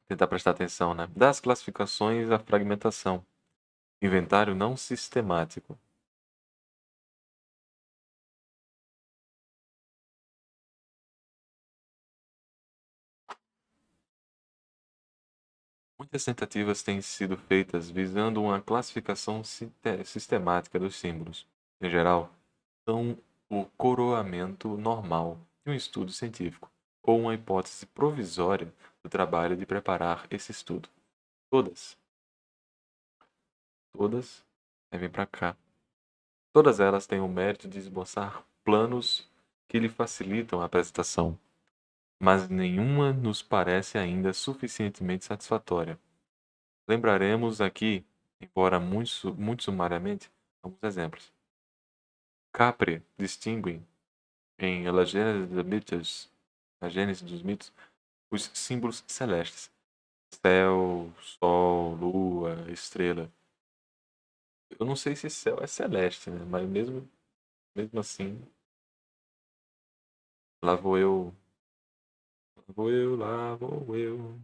tentar prestar atenção, né? Das classificações à fragmentação. Inventário não sistemático. Muitas tentativas têm sido feitas visando uma classificação sistemática dos símbolos. Em geral, são o coroamento normal de um estudo científico, ou uma hipótese provisória do trabalho de preparar esse estudo. Todas, todas, vem para cá. Todas elas têm o mérito de esboçar planos que lhe facilitam a apresentação, mas nenhuma nos parece ainda suficientemente satisfatória. Lembraremos aqui, embora muito sumariamente, alguns exemplos. Capre distingue em A Gênese dos Mitos, os símbolos celestes: céu, sol, lua, estrela. Eu não sei se céu é celeste, né? Mas mesmo assim, lá vou eu, lá vou eu.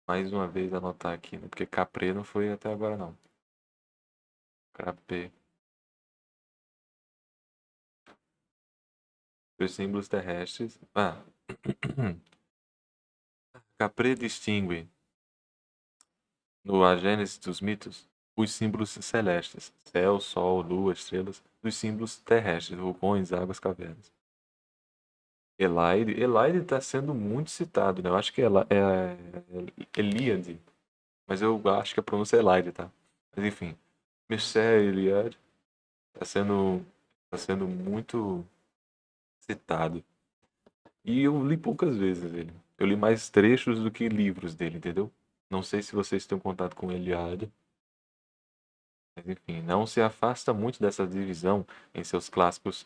Mais uma vez anotar aqui, né? Porque Capre não foi até agora, não. Capre. Os símbolos terrestres. Capre distingue, no A Gênese dos Mitos, os símbolos celestes: céu, sol, lua, estrelas, dos símbolos terrestres: vulcões, águas, cavernas. Elaide está sendo muito citado, né? Eu acho que é Eliade, mas eu acho que a pronúncia é Elaide, tá? Mas enfim, Mircea Eliade está sendo muito citado. E eu li poucas vezes ele. Eu li mais trechos do que livros dele, entendeu? Não sei se vocês têm contato com Eliade, mas enfim, não se afasta muito dessa divisão em seus clássicos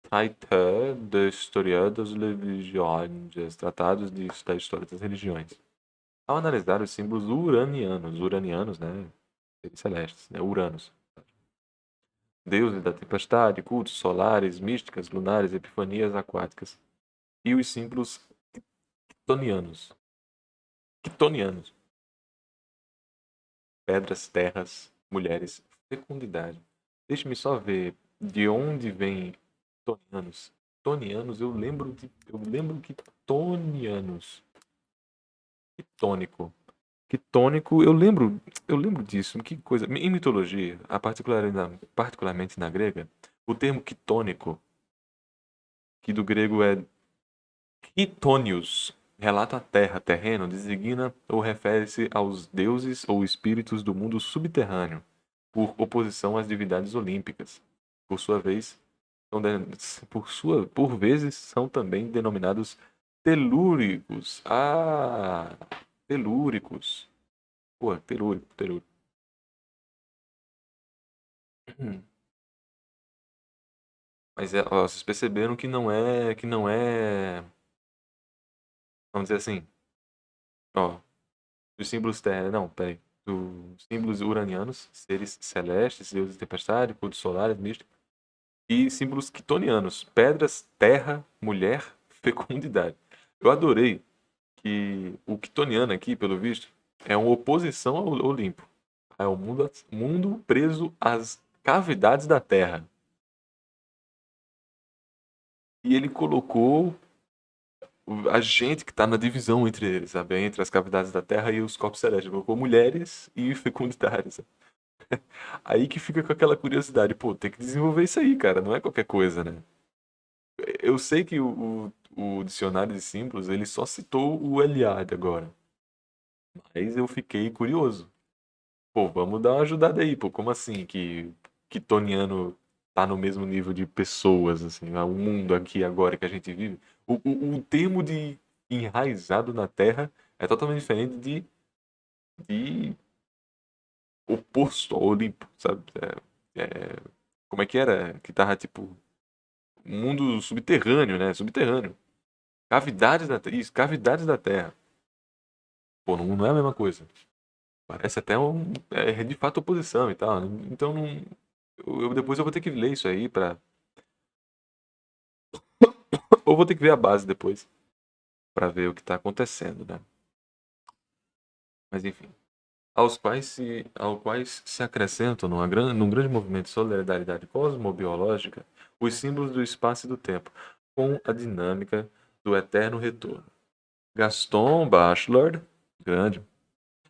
Traité de Histoire das Religions, Tratados da História das Religiões. Ao analisar os símbolos uranianos, né, seres celestes, né, Uranos, deuses da tempestade, cultos solares, místicas, lunares, epifanias aquáticas, e os símbolos quitonianos, quitonianos, pedras, terras, mulheres, fecundidade. Deixe-me só ver de onde vem tonianos. Tonianos, eu lembro que tonianos, quitônico. Quitônico, eu lembro disso. Que coisa. Em mitologia, particularmente na grega, o termo quitônico, que do grego é quitonios, relata a terra, terreno, designa ou refere-se aos deuses ou espíritos do mundo subterrâneo, por oposição às divindades olímpicas. Por sua vez, por vezes são também denominados telúricos. Ah, telúricos. Pô, telúrico, telúrico. Mas ó, vocês perceberam que não é, vamos dizer assim, ó, os símbolos não, peraí, os símbolos uranianos, seres celestes, deuses de tempestade, cultos solares, místicos, e símbolos quitonianos, pedras, terra, mulher, fecundidade. Eu adorei que o quitoniano aqui, pelo visto, é uma oposição ao Olimpo. É o mundo preso às cavidades da Terra. E ele colocou a gente que está na divisão entre eles, sabe? Entre as cavidades da Terra e os corpos celestes. Colocou mulheres e fecundidades. Aí que fica com aquela curiosidade. Pô, tem que desenvolver isso aí, cara. Não é qualquer coisa, né? Eu sei que o dicionário de símbolos, ele só citou o Eliade agora. Mas eu fiquei curioso. Pô, vamos dar uma ajudada aí, pô. Como assim que Toniano tá no mesmo nível de pessoas, assim, o mundo aqui agora que a gente vive? O termo de enraizado na Terra é totalmente diferente de oposto ao Olimpo, sabe? Como é que era? Que tava, tipo, mundo subterrâneo, né? Subterrâneo. Cavidades da Terra. Isso, cavidades da Terra. Pô, não é a mesma coisa. Parece até de fato oposição e tal, né? Então, depois eu vou ter que ler isso aí pra. Ou vou ter que ver a base depois. para ver o que está acontecendo, né? Mas enfim. Ao quais se acrescentam num grande movimento de solidariedade cosmobiológica os símbolos do espaço e do tempo, com a dinâmica do eterno retorno. Gaston Bachelard, grande,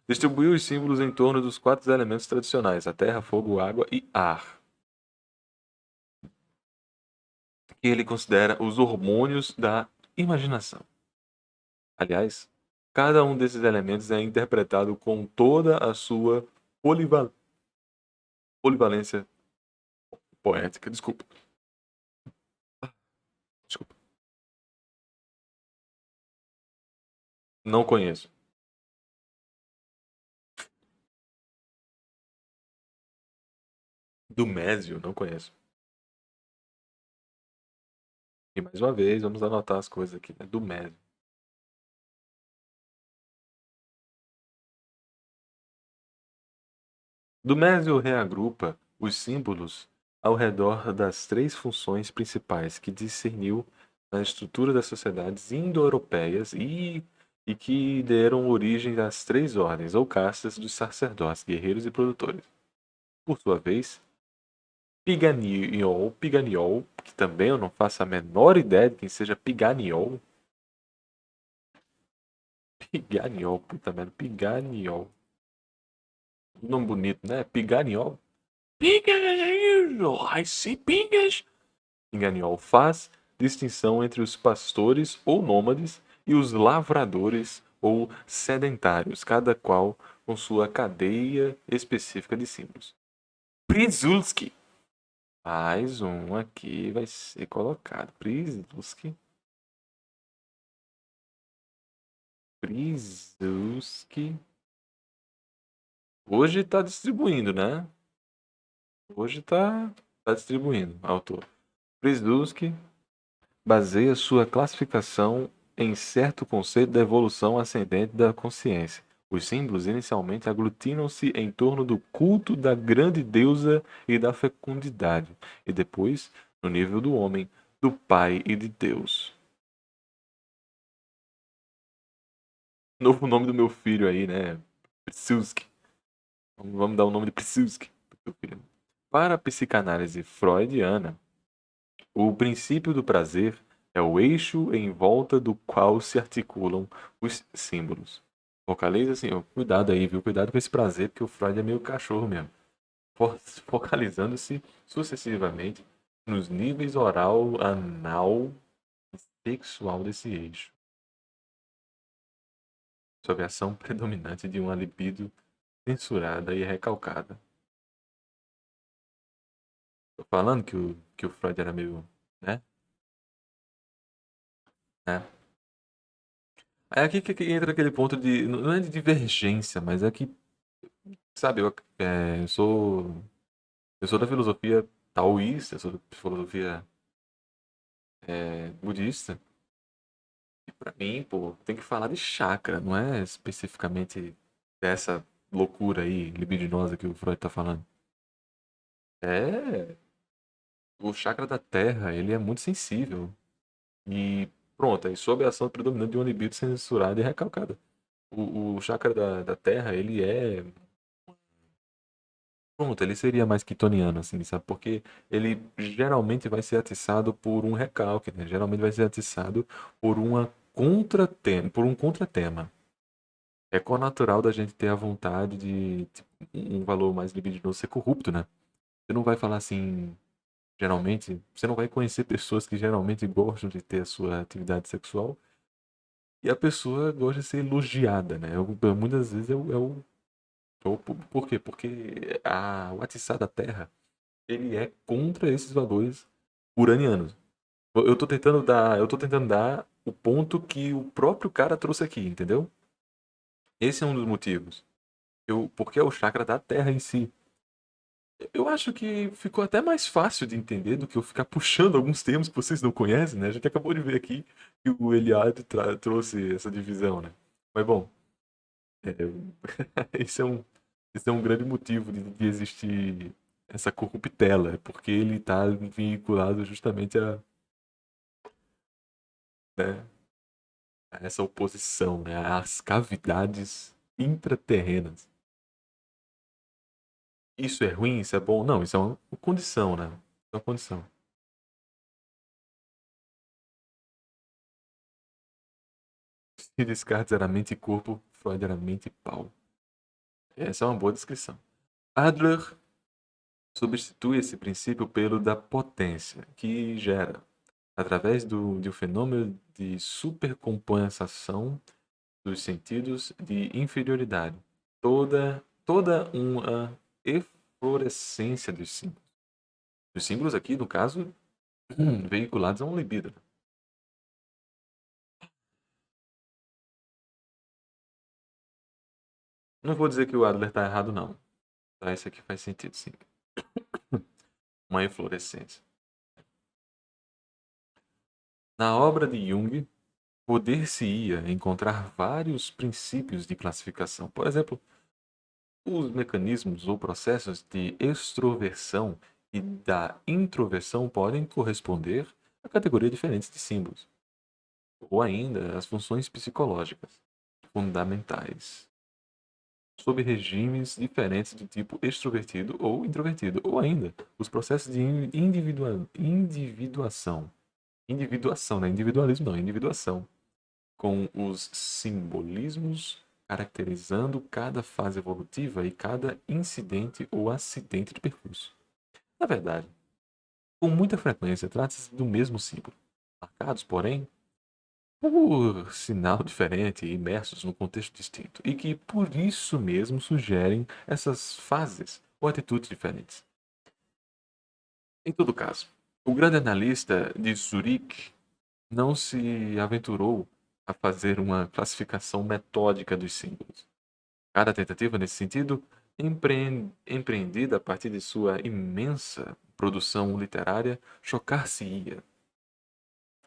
distribuiu os símbolos em torno dos quatro elementos tradicionais: a terra, fogo, água e ar, que ele considera os hormônios da imaginação. Aliás, cada um desses elementos é interpretado com toda a sua polivalência poética. Desculpa. Desculpa. Não conheço. Do Mésio, não conheço. E mais uma vez, vamos anotar as coisas aqui, né? Do Mésio. Do Mésio reagrupa os símbolos ao redor das três funções principais que discerniu na estrutura das sociedades indo-europeias e que deram origem às três ordens ou castas dos sacerdotes, guerreiros e produtores. Por sua vez, Piganiol, que também eu não faço a menor ideia de quem seja Piganiol. Piganiol, puta merda, Piganiol. Nome bonito, né? Piganiol. Piganiol, I see pingas. Piganiol faz distinção entre os pastores ou nômades e os lavradores ou sedentários, cada qual com sua cadeia específica de símbolos. Przulski. Mais um aqui vai ser colocado. Przulski. Przulski. Hoje está distribuindo, né? Hoje tá distribuindo, autor. Przulski baseia sua classificação em certo conceito da evolução ascendente da consciência. Os símbolos inicialmente aglutinam-se em torno do culto da grande deusa e da fecundidade, e depois, no nível do homem, do Pai e de Deus. Novo nome do meu filho aí, né? Przulski. Vamos dar o nome de Przulski pro seu filho. Para a psicanálise freudiana, o princípio do prazer é o eixo em volta do qual se articulam os símbolos. Focaliza assim, ó, cuidado aí, viu? Cuidado com esse prazer, porque o Freud é meio cachorro mesmo. Focalizando-se sucessivamente nos níveis oral, anal e sexual desse eixo, sob a ação predominante de uma libido censurada e recalcada. Tô falando que o Freud era meio, né? Né? É aqui que entra aquele ponto de. Não é de divergência, mas é que, sabe, eu sou da filosofia taoísta, eu sou da filosofia budista. E pra mim, pô, tem que falar de chakra, não é especificamente dessa loucura aí libidinosa que o Freud tá falando. É. O chakra da terra, ele é muito sensível. E pronto, aí sob a ação predominante de uma libido censurada e recalcada. O chakra da terra, ele é. Pronto, ele seria mais quitoniano, assim, sabe? Porque ele geralmente vai ser atiçado por um recalque, né? Geralmente vai ser atiçado por um contratema. É natural da gente ter a vontade de tipo, um valor mais libidinoso ser corrupto, né? Você não vai falar assim, geralmente, você não vai conhecer pessoas que geralmente gostam de ter a sua atividade sexual e a pessoa gosta de ser elogiada, né? Muitas vezes por quê? Porque o atiçar da terra ele é contra esses valores uranianos. Eu tô tentando dar o ponto que o próprio cara trouxe aqui, entendeu? Esse é um dos motivos. Porque é o chakra da Terra em si. Eu acho que ficou até mais fácil de entender do que eu ficar puxando alguns termos que vocês não conhecem, né? A gente acabou de ver aqui que o Eliade trouxe essa divisão, né? Mas bom, é, esse é um, esse é um grande motivo de existir essa corruptela, porque ele está vinculado justamente a, né? essa oposição, né? As cavidades intraterrenas. Isso é ruim? Isso é bom? Não, isso é uma condição, né? É uma condição. Se Descartes era mente e corpo, Freud era mente e pau. Essa é uma boa descrição. Adler substitui esse princípio pelo da potência, que gera, através de um fenômeno de supercompensação dos sentidos de inferioridade, toda uma eflorescência dos símbolos. Os símbolos aqui, no caso, veiculados a um libido. Não vou dizer que o Adler está errado, não. Tá, isso aqui faz sentido, sim. Uma eflorescência. Na obra de Jung, poder-se-ia encontrar vários princípios de classificação. Por exemplo, os mecanismos ou processos de extroversão e da introversão podem corresponder a categorias diferentes de símbolos, ou ainda as funções psicológicas fundamentais, sob regimes diferentes do tipo extrovertido ou introvertido, ou ainda os processos de individuação. Individuação, né? Individualismo não, individuação. Com os simbolismos caracterizando cada fase evolutiva e cada incidente ou acidente de percurso. Na verdade, com muita frequência trata-se do mesmo símbolo, marcados, porém, por sinal diferente e imersos no contexto distinto, e que por isso mesmo sugerem essas fases ou atitudes diferentes. Em todo caso, o grande analista de Zurique não se aventurou a fazer uma classificação metódica dos símbolos. Cada tentativa nesse sentido, empreendida a partir de sua imensa produção literária, chocar-se-ia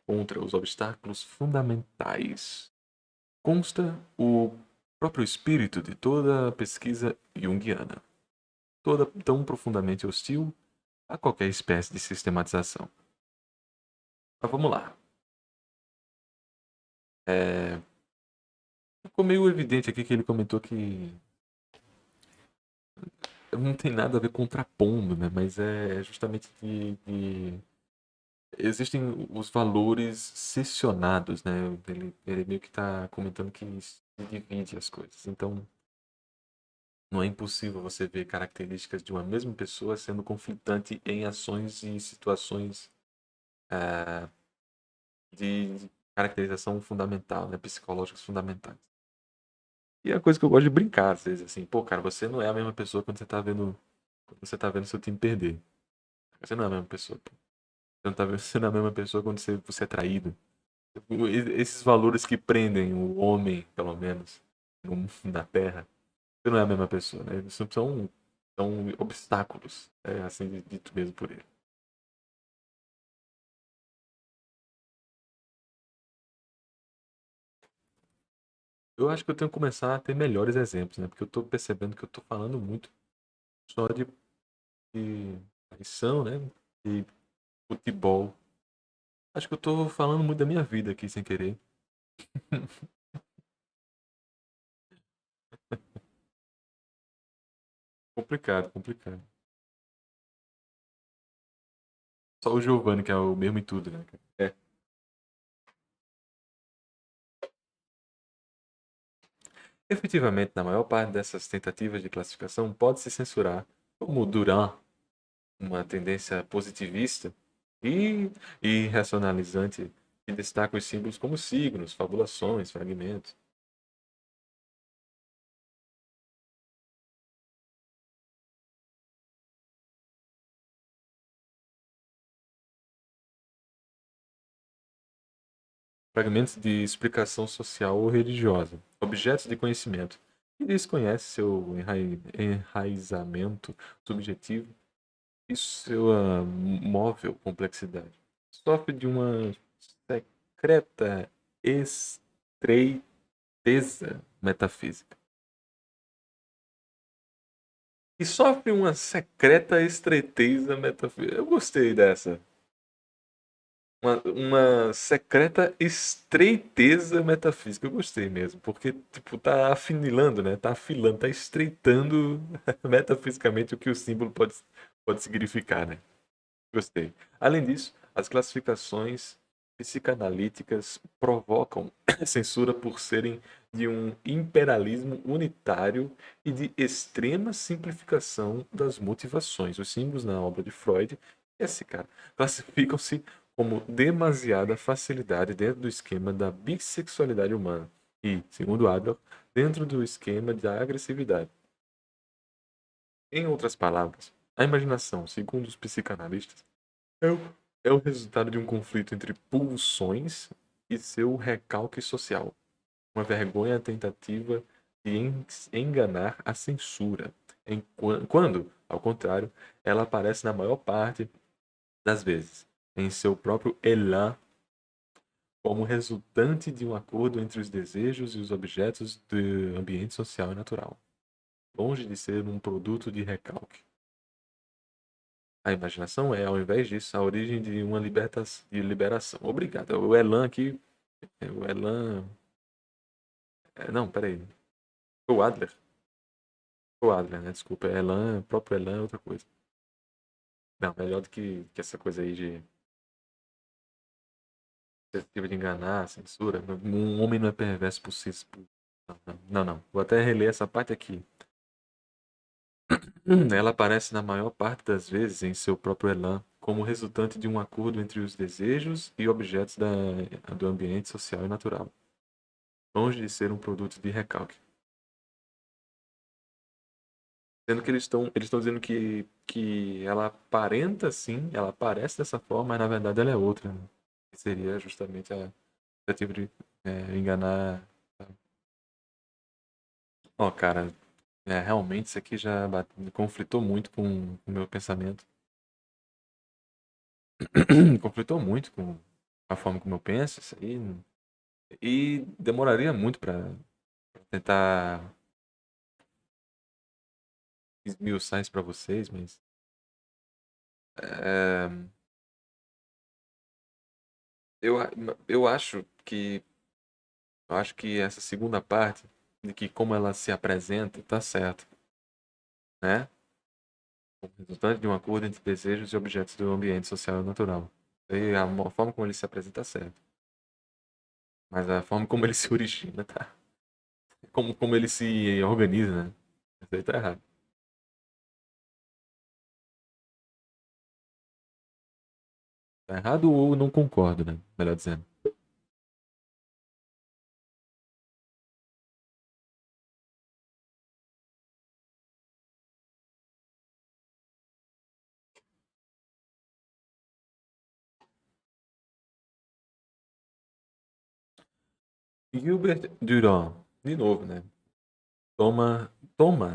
contra os obstáculos fundamentais. Consta o próprio espírito de toda a pesquisa junguiana, toda tão profundamente hostil a qualquer espécie de sistematização. Mas vamos lá. É, ficou meio evidente aqui que ele comentou que não tem nada a ver contrapondo, né? Mas é justamente existem os valores seccionados, né? Ele meio que está comentando que se divide as coisas. Então, não é impossível você ver características de uma mesma pessoa sendo conflitante em ações e situações de caracterização fundamental, né? Psicológicas fundamentais. E é uma coisa que eu gosto de brincar, às vezes, assim, pô, cara, você não é a mesma pessoa quando você tá vendo seu time perder. Você não é a mesma pessoa, pô. Você não tá vendo, você não é a mesma pessoa quando você é traído. Esses valores que prendem o homem, pelo menos, na Terra, você não é a mesma pessoa, né? Isso são obstáculos, assim dito mesmo por ele. Eu acho que eu tenho que começar a ter melhores exemplos, né? Porque eu tô percebendo que eu tô falando muito só de traição, né? De futebol. Acho que eu tô falando muito da minha vida aqui sem querer. Complicado, complicado. Só o Giovanni, que é o mesmo em tudo, né? É. Efetivamente, na maior parte dessas tentativas de classificação, pode-se censurar, como Duran, uma tendência positivista e, e racionalizante que destaca os símbolos como signos, fabulações, fragmentos. Fragmentos de explicação social ou religiosa, objetos de conhecimento, que desconhece seu enraizamento subjetivo e sua móvel complexidade. Sofre de uma secreta estreiteza metafísica. E sofre uma secreta estreiteza metafísica. Eu gostei dessa. uma secreta estreiteza metafísica. Eu gostei mesmo, porque, tipo, tá afinilando, né? Tá afilando, tá estreitando metafisicamente o que o símbolo pode significar, né? Gostei. Além disso, as classificações psicanalíticas provocam censura por serem de um imperialismo unitário e de extrema simplificação das motivações. Os símbolos na obra de Freud, esse cara, classificam-se como demasiada facilidade dentro do esquema da bissexualidade humana e, segundo Adler, dentro do esquema da agressividade. Em outras palavras, a imaginação, segundo os psicanalistas, é o, é o resultado de um conflito entre pulsões e seu recalque social. Uma vergonha tentativa de enganar a censura. Quando, ao contrário, ela aparece na maior parte das vezes, em seu próprio elan, como resultante de um acordo entre os desejos e os objetos do ambiente social e natural, longe de ser um produto de recalque. A imaginação é, ao invés disso, a origem de uma de liberação. Obrigado. O Elan aqui. O Elan. Não, peraí. O Adler. O Adler, né? Desculpa. Elan, próprio Elan é outra coisa. Não, melhor do que essa coisa aí de tentativa de enganar, censura. Um homem não é perverso por si. Não, não, não, não. Vou até reler essa parte aqui. Ela aparece na maior parte das vezes em seu próprio elan, como resultante de um acordo entre os desejos e objetos do ambiente social e natural, longe de ser um produto de recalque. Sendo que eles estão dizendo que ela aparenta sim, ela aparece dessa forma, mas na verdade ela é outra, né? Que seria justamente a tentativa de enganar. Ó, cara, realmente isso aqui já conflitou muito com o meu pensamento. Conflitou muito com a forma como eu penso, isso aí. E demoraria muito para tentar esmiuçar isso para vocês, mas é, eu, a- eu acho que eu acho que essa segunda parte de que como ela se apresenta tá certo, né? Como resultante de um acordo entre desejos e objetos do ambiente social e natural. E a forma como ele se apresenta tá certo, mas a forma como ele se origina tá, como ele se organiza, né? Isso aí tá errado. Tá errado ou não concordo, né? Melhor dizendo. Gilbert Durand, de novo, né? Toma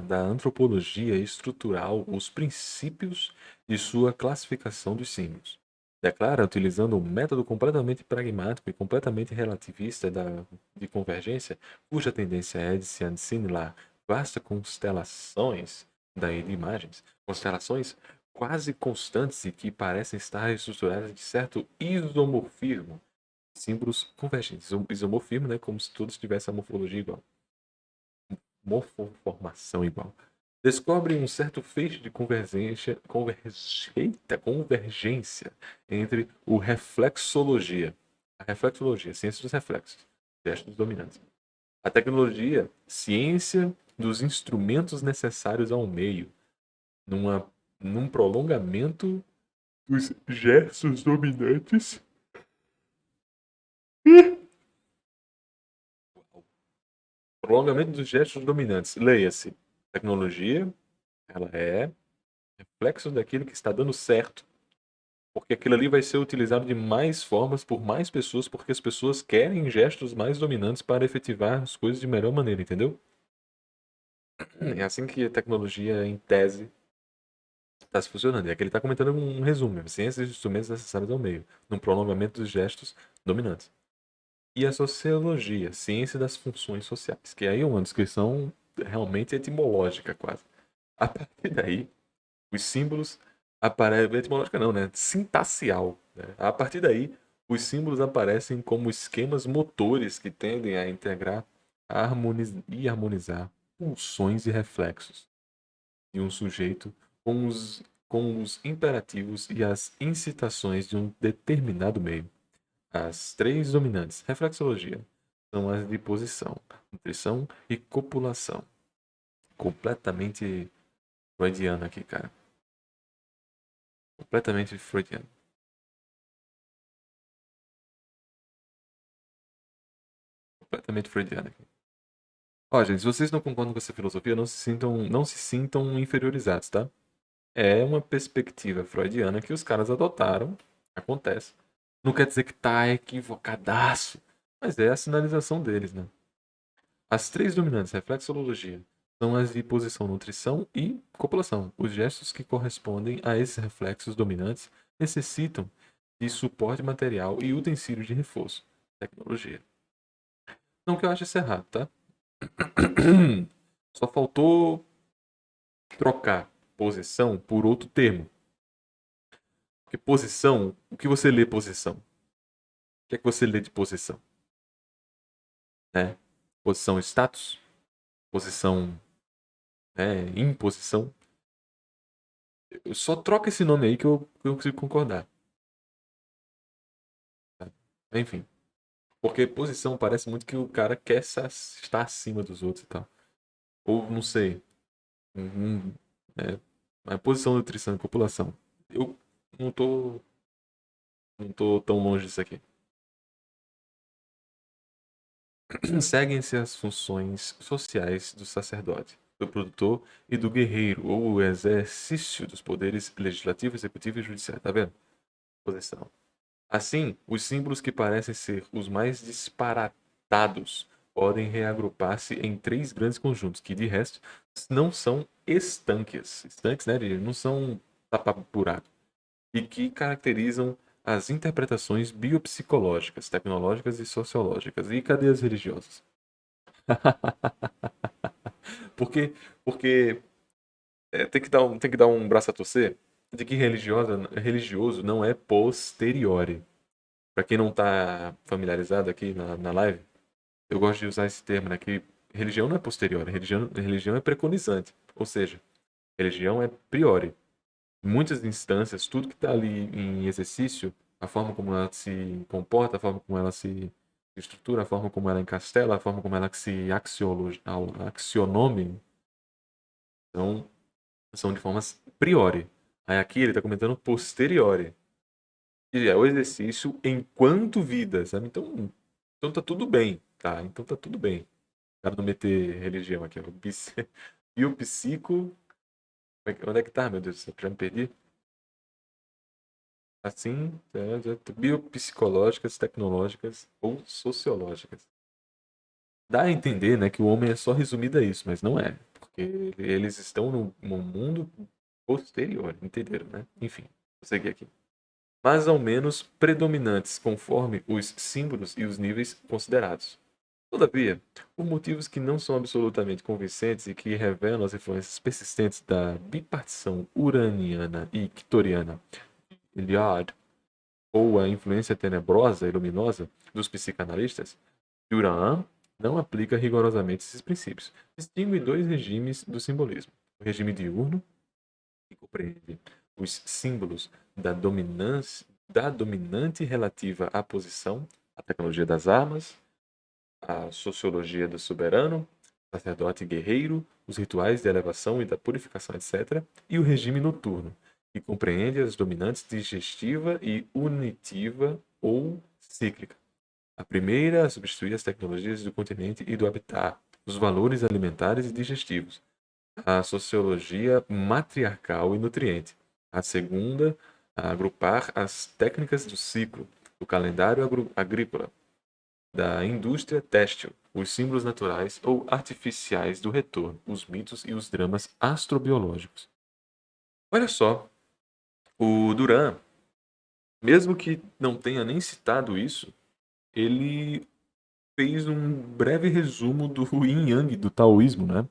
da antropologia estrutural os princípios de sua classificação dos símbolos. Declara, utilizando um método completamente pragmático e completamente relativista de convergência, cuja tendência é de se assimilar vastas constelações daí de imagens, constelações quase constantes e que parecem estar estruturadas de certo isomorfismo, símbolos convergentes. Isomorfismo, né, como se todos tivessem a morfologia igual, morfoformação igual. Descobre um certo feixe de convergência entre a reflexologia, ciência dos reflexos, gestos dominantes, a tecnologia, ciência dos instrumentos necessários ao meio, numa, num prolongamento dos gestos dominantes. Prolongamento dos gestos dominantes. Leia-se. Tecnologia, ela é reflexo daquilo que está dando certo. Porque aquilo ali vai ser utilizado de mais formas por mais pessoas, porque as pessoas querem gestos mais dominantes para efetivar as coisas de melhor maneira, entendeu? É assim que a tecnologia, em tese, está se funcionando. É que ele está comentando um resumo: ciências e instrumentos necessários ao meio, num prolongamento dos gestos dominantes. E a sociologia, ciência das funções sociais, que aí é uma descrição realmente etimológica, quase. A partir daí, os símbolos aparecem. Etimológica não, né? Sintacial. Né? A partir daí, Os símbolos aparecem como esquemas motores que tendem a integrar e harmonizar pulsões e reflexos de um sujeito com os imperativos e as incitações de um determinado meio. As três dominantes, reflexologia, são as de posição, nutrição e copulação. Completamente freudiano aqui, cara. Completamente freudiano. Completamente freudiano aqui. Ó, gente, se vocês não concordam com essa filosofia, não se sintam inferiorizados, tá? É uma perspectiva freudiana que os caras adotaram. Acontece. Não quer dizer que tá equivocadaço, mas é a sinalização deles, né? As três dominantes, reflexologia, são as de posição, nutrição e copulação. Os gestos que correspondem a esses reflexos dominantes necessitam de suporte material e utensílios de reforço. Tecnologia. Não que eu ache isso errado, tá? Só faltou trocar posição por outro termo. Porque posição, o que você lê posição? O que é que você lê de posição? Né? Posição status? Posição, imposição? Só troca esse nome aí que eu consigo concordar. Tá? Enfim. Porque posição parece muito que o cara quer estar acima dos outros e tal. Ou não sei. Um, é, a posição, nutrição e população. Eu não tô, não tô tão longe disso aqui. Seguem-se as funções sociais do sacerdote, do produtor e do guerreiro, ou o exercício dos poderes legislativo, executivo e judiciário. Tá vendo? Posição. Assim, os símbolos que parecem ser os mais disparatados podem reagrupar-se em três grandes conjuntos, que de resto não são estanques. Estanques, né? Não são tapa-buraco. E que caracterizam as interpretações biopsicológicas, tecnológicas e sociológicas. E cadê as religiosas? Porque, porque tem que dar um braço a torcer de que religioso não é posteriori. Para quem não está familiarizado aqui na live, eu gosto de usar esse termo, né? Que religião não é posterior, religião é preconizante. Ou seja, religião é priori. Em muitas instâncias, tudo que está ali em exercício, a forma como ela se comporta, a forma como ela se estrutura, a forma como ela encastela, a forma como ela se axionome, são, são de formas priori. Aí aqui ele está comentando posteriori. E é o exercício enquanto vida, sabe? Então tá tudo bem, tá? Então tá tudo bem. Cara, não meter religião aqui, ó. Biopsico. Onde é que tá, meu Deus do céu? Já me perdi? Assim, biopsicológicas, tecnológicas ou sociológicas. Dá a entender, né, que o homem é só resumido a isso, mas não é. Porque eles estão no mundo posterior, entenderam, né? Enfim, vou seguir aqui. Mas ao menos predominantes conforme os símbolos e os níveis considerados. Todavia, por motivos que não são absolutamente convincentes e que revelam as influências persistentes da bipartição uraniana e quitoriana, Iliad, ou a influência tenebrosa e luminosa dos psicanalistas, Durand não aplica rigorosamente esses princípios. Distingue dois regimes do simbolismo: o regime diurno, que compreende os símbolos da dominante relativa à posição, a tecnologia das armas, a sociologia do soberano, sacerdote e guerreiro, os rituais de elevação e da purificação, etc., e o regime noturno, que compreende as dominantes digestiva e unitiva ou cíclica. A primeira a substituir as tecnologias do continente e do habitat, os valores alimentares e digestivos, a sociologia matriarcal e nutriente. A segunda, a agrupar as técnicas do ciclo, do calendário agrícola, da indústria têxtil, os símbolos naturais ou artificiais do retorno, os mitos e os dramas astrobiológicos. Olha só, o Duran, mesmo que não tenha nem citado isso, ele fez um breve resumo do Yin Yang, do taoísmo, né?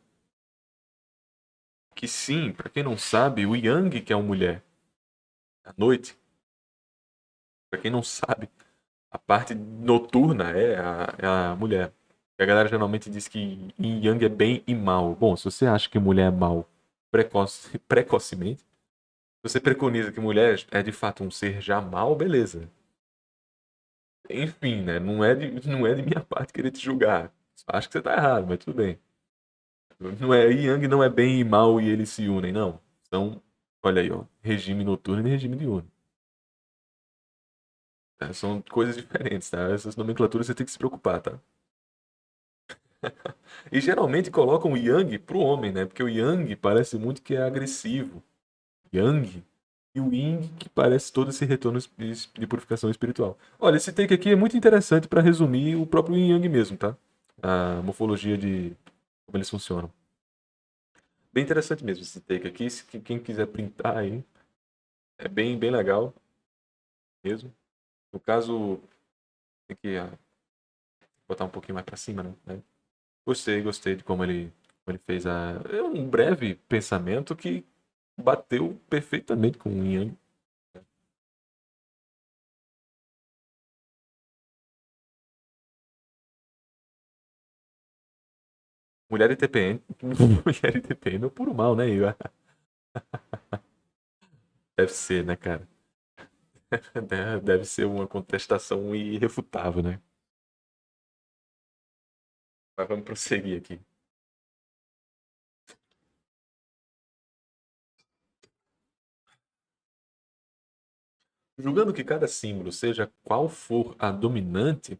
Que sim, para quem não sabe, o Yang que é uma mulher, à noite, para quem não sabe, A parte noturna é a mulher. E a galera geralmente diz que yin e yang é bem e mal. Bom, se você acha que mulher é mal precocemente, se você preconiza que mulher é de fato um ser já mal, beleza. Enfim, né? Não é de minha parte querer te julgar. Acho que você tá errado, mas tudo bem. Não é, Yang não é bem e mal e eles se unem, não. São, olha aí, ó, regime noturno e regime diurno. Tá? São coisas diferentes, tá? Essas nomenclaturas você tem que se preocupar, tá? E geralmente colocam o Yang pro homem, né? Porque o Yang parece muito que é agressivo. Yang. E o Yin que parece todo esse retorno de purificação espiritual. Olha, esse take aqui é muito interessante para resumir o próprio Yin Yang mesmo, tá? A morfologia de como eles funcionam. Bem interessante mesmo esse take aqui. Se quem quiser printar aí, é bem, bem legal mesmo. No caso, tem que botar um pouquinho mais para cima, né? Gostei de como ele fez é um breve pensamento que bateu perfeitamente com o Yin Yang. Mulher e TPM. Mulher e TPM é o puro mal, né, Igor? Deve ser, né, cara? Deve ser uma contestação irrefutável, né? Mas vamos prosseguir aqui. Julgando que cada símbolo, seja qual for a dominante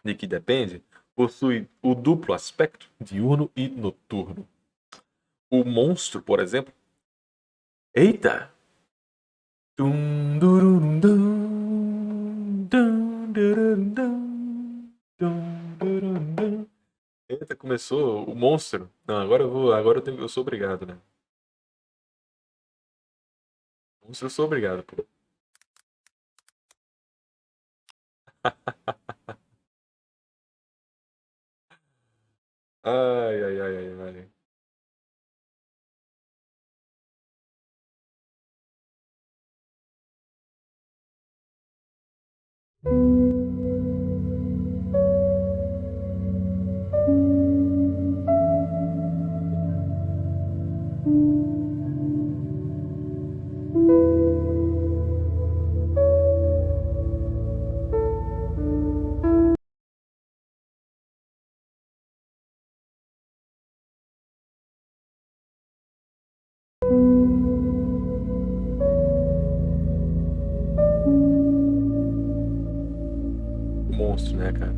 de que depende, possui o duplo aspecto diurno e noturno. O monstro, por exemplo. Eita! Tum, durum, dum, dum, durum, dum, dum, durum, dum. Eita, começou o monstro. Não, eu sou obrigado, né? Monstro eu sou obrigado, pô. Ai, ai, ai, ai, ai. O monstro, né, cara?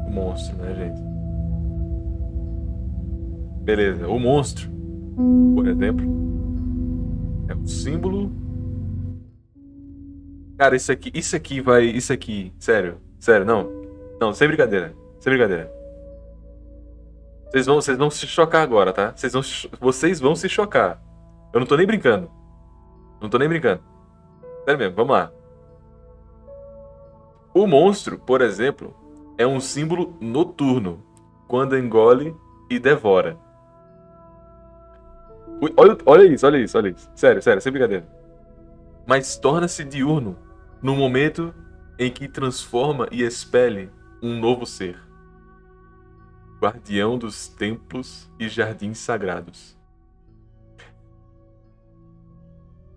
O monstro, né, gente? Beleza. O monstro, por exemplo, é um símbolo. Cara, isso aqui, sério, sério, não. Não, sem brincadeira. Sem brincadeira. Vocês vão se chocar agora, tá? Vocês vão se chocar. Eu não tô nem brincando. Não tô nem brincando. Sério mesmo, vamos lá. O monstro, por exemplo, é um símbolo noturno, quando engole e devora. Olha, olha isso, olha isso, olha isso. Sério, sério, sem brincadeira. Mas torna-se diurno no momento em que transforma e expele um novo ser, guardião dos templos e jardins sagrados.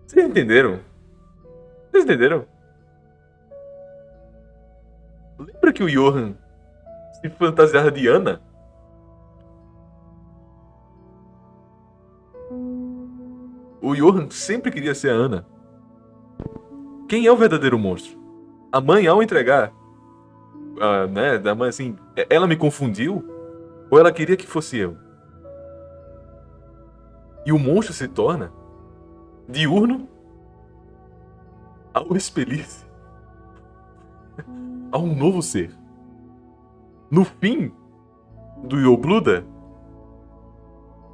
Vocês entenderam? Vocês entenderam? Lembra que o Johan se fantasiava de Ana? O Johan sempre queria ser a Ana. Quem é o verdadeiro monstro? A mãe, ao entregar, né, da mãe assim, ela me confundiu? Ou ela queria que fosse eu? E o monstro se torna diurno ao expelir-se a um novo ser. No fim do Yobluda,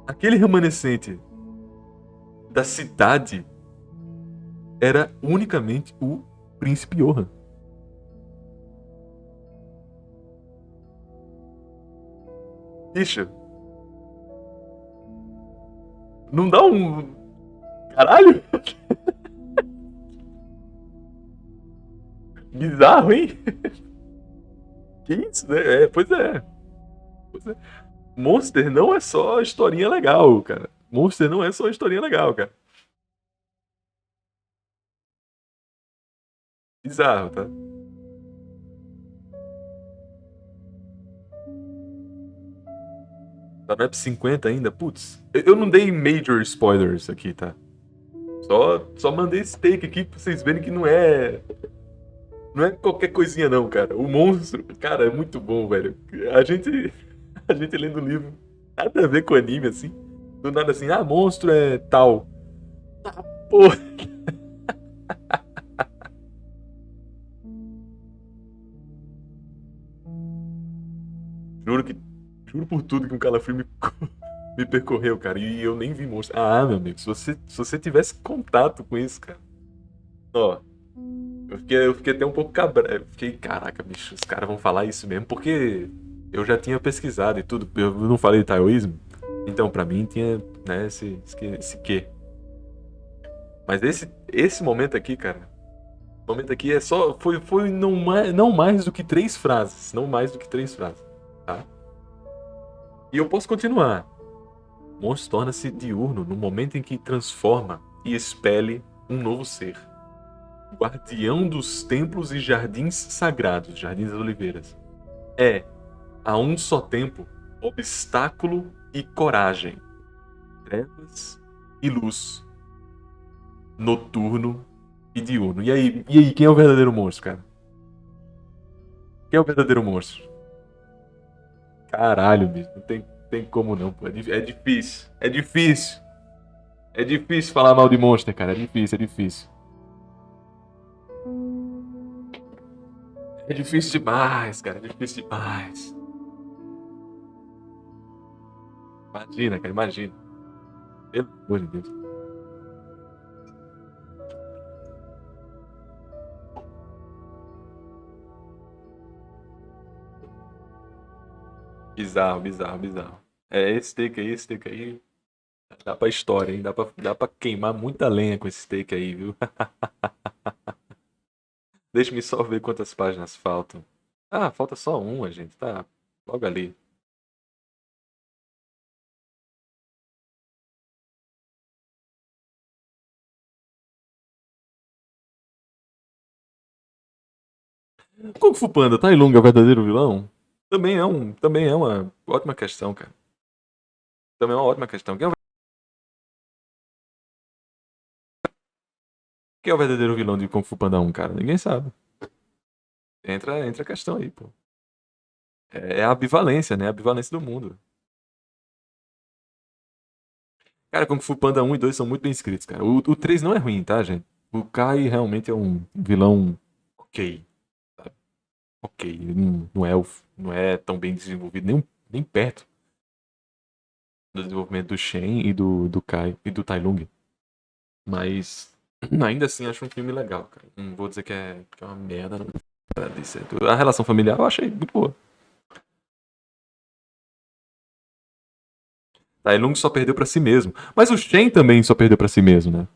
aquele remanescente da cidade era unicamente o príncipe Johan. Bicho, Não dá um. Caralho! Bizarro, hein? Que isso, né? Pois é. Pois é. Monster não é só historinha legal, cara. Monster não é só historinha legal, cara. Bizarro, tá? Tá no Ep 50 ainda? Putz, eu não dei major spoilers aqui, tá? Só mandei esse take aqui pra vocês verem que não é. Não é qualquer coisinha, não, cara. O monstro, cara, é muito bom, velho. A gente. A gente lendo o livro. Nada a ver com anime, assim. Do nada assim, ah, monstro é tal. Pô, juro que. Juro por tudo que um calafrio me percorreu, cara. E eu nem vi monstro. Ah, meu amigo, se você tivesse contato com isso, cara. Ó, eu fiquei até um pouco cabra. Eu fiquei, caraca, bicho, os caras vão falar isso mesmo, porque eu já tinha pesquisado e tudo. Eu não falei de taoísmo. Então, pra mim, tinha, né, esse quê. Mas esse momento aqui, cara. O momento aqui é só. Foi não mais do que 3 frases. Não mais do que 3 frases. Tá? E eu posso continuar. O monstro torna-se diurno no momento em que transforma e expele um novo ser. Guardião dos templos e jardins sagrados, jardins das oliveiras. É, a um só tempo, obstáculo e coragem, trevas e luz, noturno e diurno. E aí, quem é o verdadeiro monstro, cara? Quem é o verdadeiro monstro? Caralho, bicho, não tem como não, pô. É difícil, é difícil. É difícil falar mal de Monster, cara. É difícil, é difícil. É difícil demais, cara. É difícil demais. Imagina, cara, imagina. Pelo amor de Deus. Bizarro, bizarro, bizarro. É, esse take aí, dá pra história, hein? Dá pra queimar muita lenha com esse take aí, viu? Deixa-me só ver quantas páginas faltam. Ah, falta só uma, gente. Tá logo ali. Kung Fu Panda, Tai Lung é o verdadeiro vilão? Também é uma ótima questão, cara. Também é uma ótima questão. Quem é o verdadeiro vilão de Kung Fu Panda 1, cara? Ninguém sabe. Entra a questão aí, pô. É a ambivalência, né? A ambivalência do mundo. Cara, Kung Fu Panda 1 e 2 são muito bem escritos, cara. O 3 não é ruim, tá, gente? O Kai realmente é um vilão ok. Sabe? Ok. Ele não é tão bem desenvolvido, nem perto do desenvolvimento do Shen e do Kai e do Tai Lung. Mas ainda assim acho um filme legal, cara. Não vou dizer que é uma merda, não. A relação familiar eu achei muito boa. Tai Lung só perdeu pra si mesmo. Mas o Shen também só perdeu pra si mesmo, né?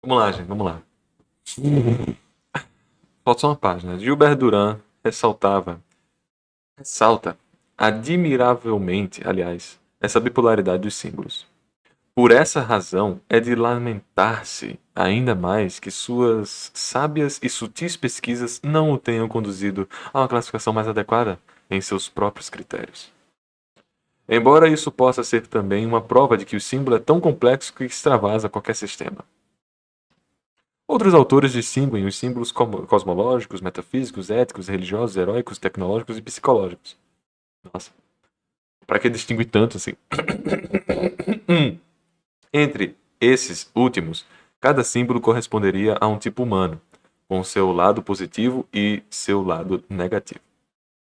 Vamos lá, gente, vamos lá. Falta só uma página. Gilbert Duran ressalta admiravelmente, aliás, essa bipolaridade dos símbolos. Por essa razão, é de lamentar-se ainda mais que suas sábias e sutis pesquisas não o tenham conduzido a uma classificação mais adequada em seus próprios critérios. Embora isso possa ser também uma prova de que o símbolo é tão complexo que extravasa qualquer sistema. Outros autores distinguem os símbolos cosmológicos, metafísicos, éticos, religiosos, heróicos, tecnológicos e psicológicos. Nossa, para que distinguir tanto assim? Entre esses últimos, cada símbolo corresponderia a um tipo humano, com seu lado positivo e seu lado negativo.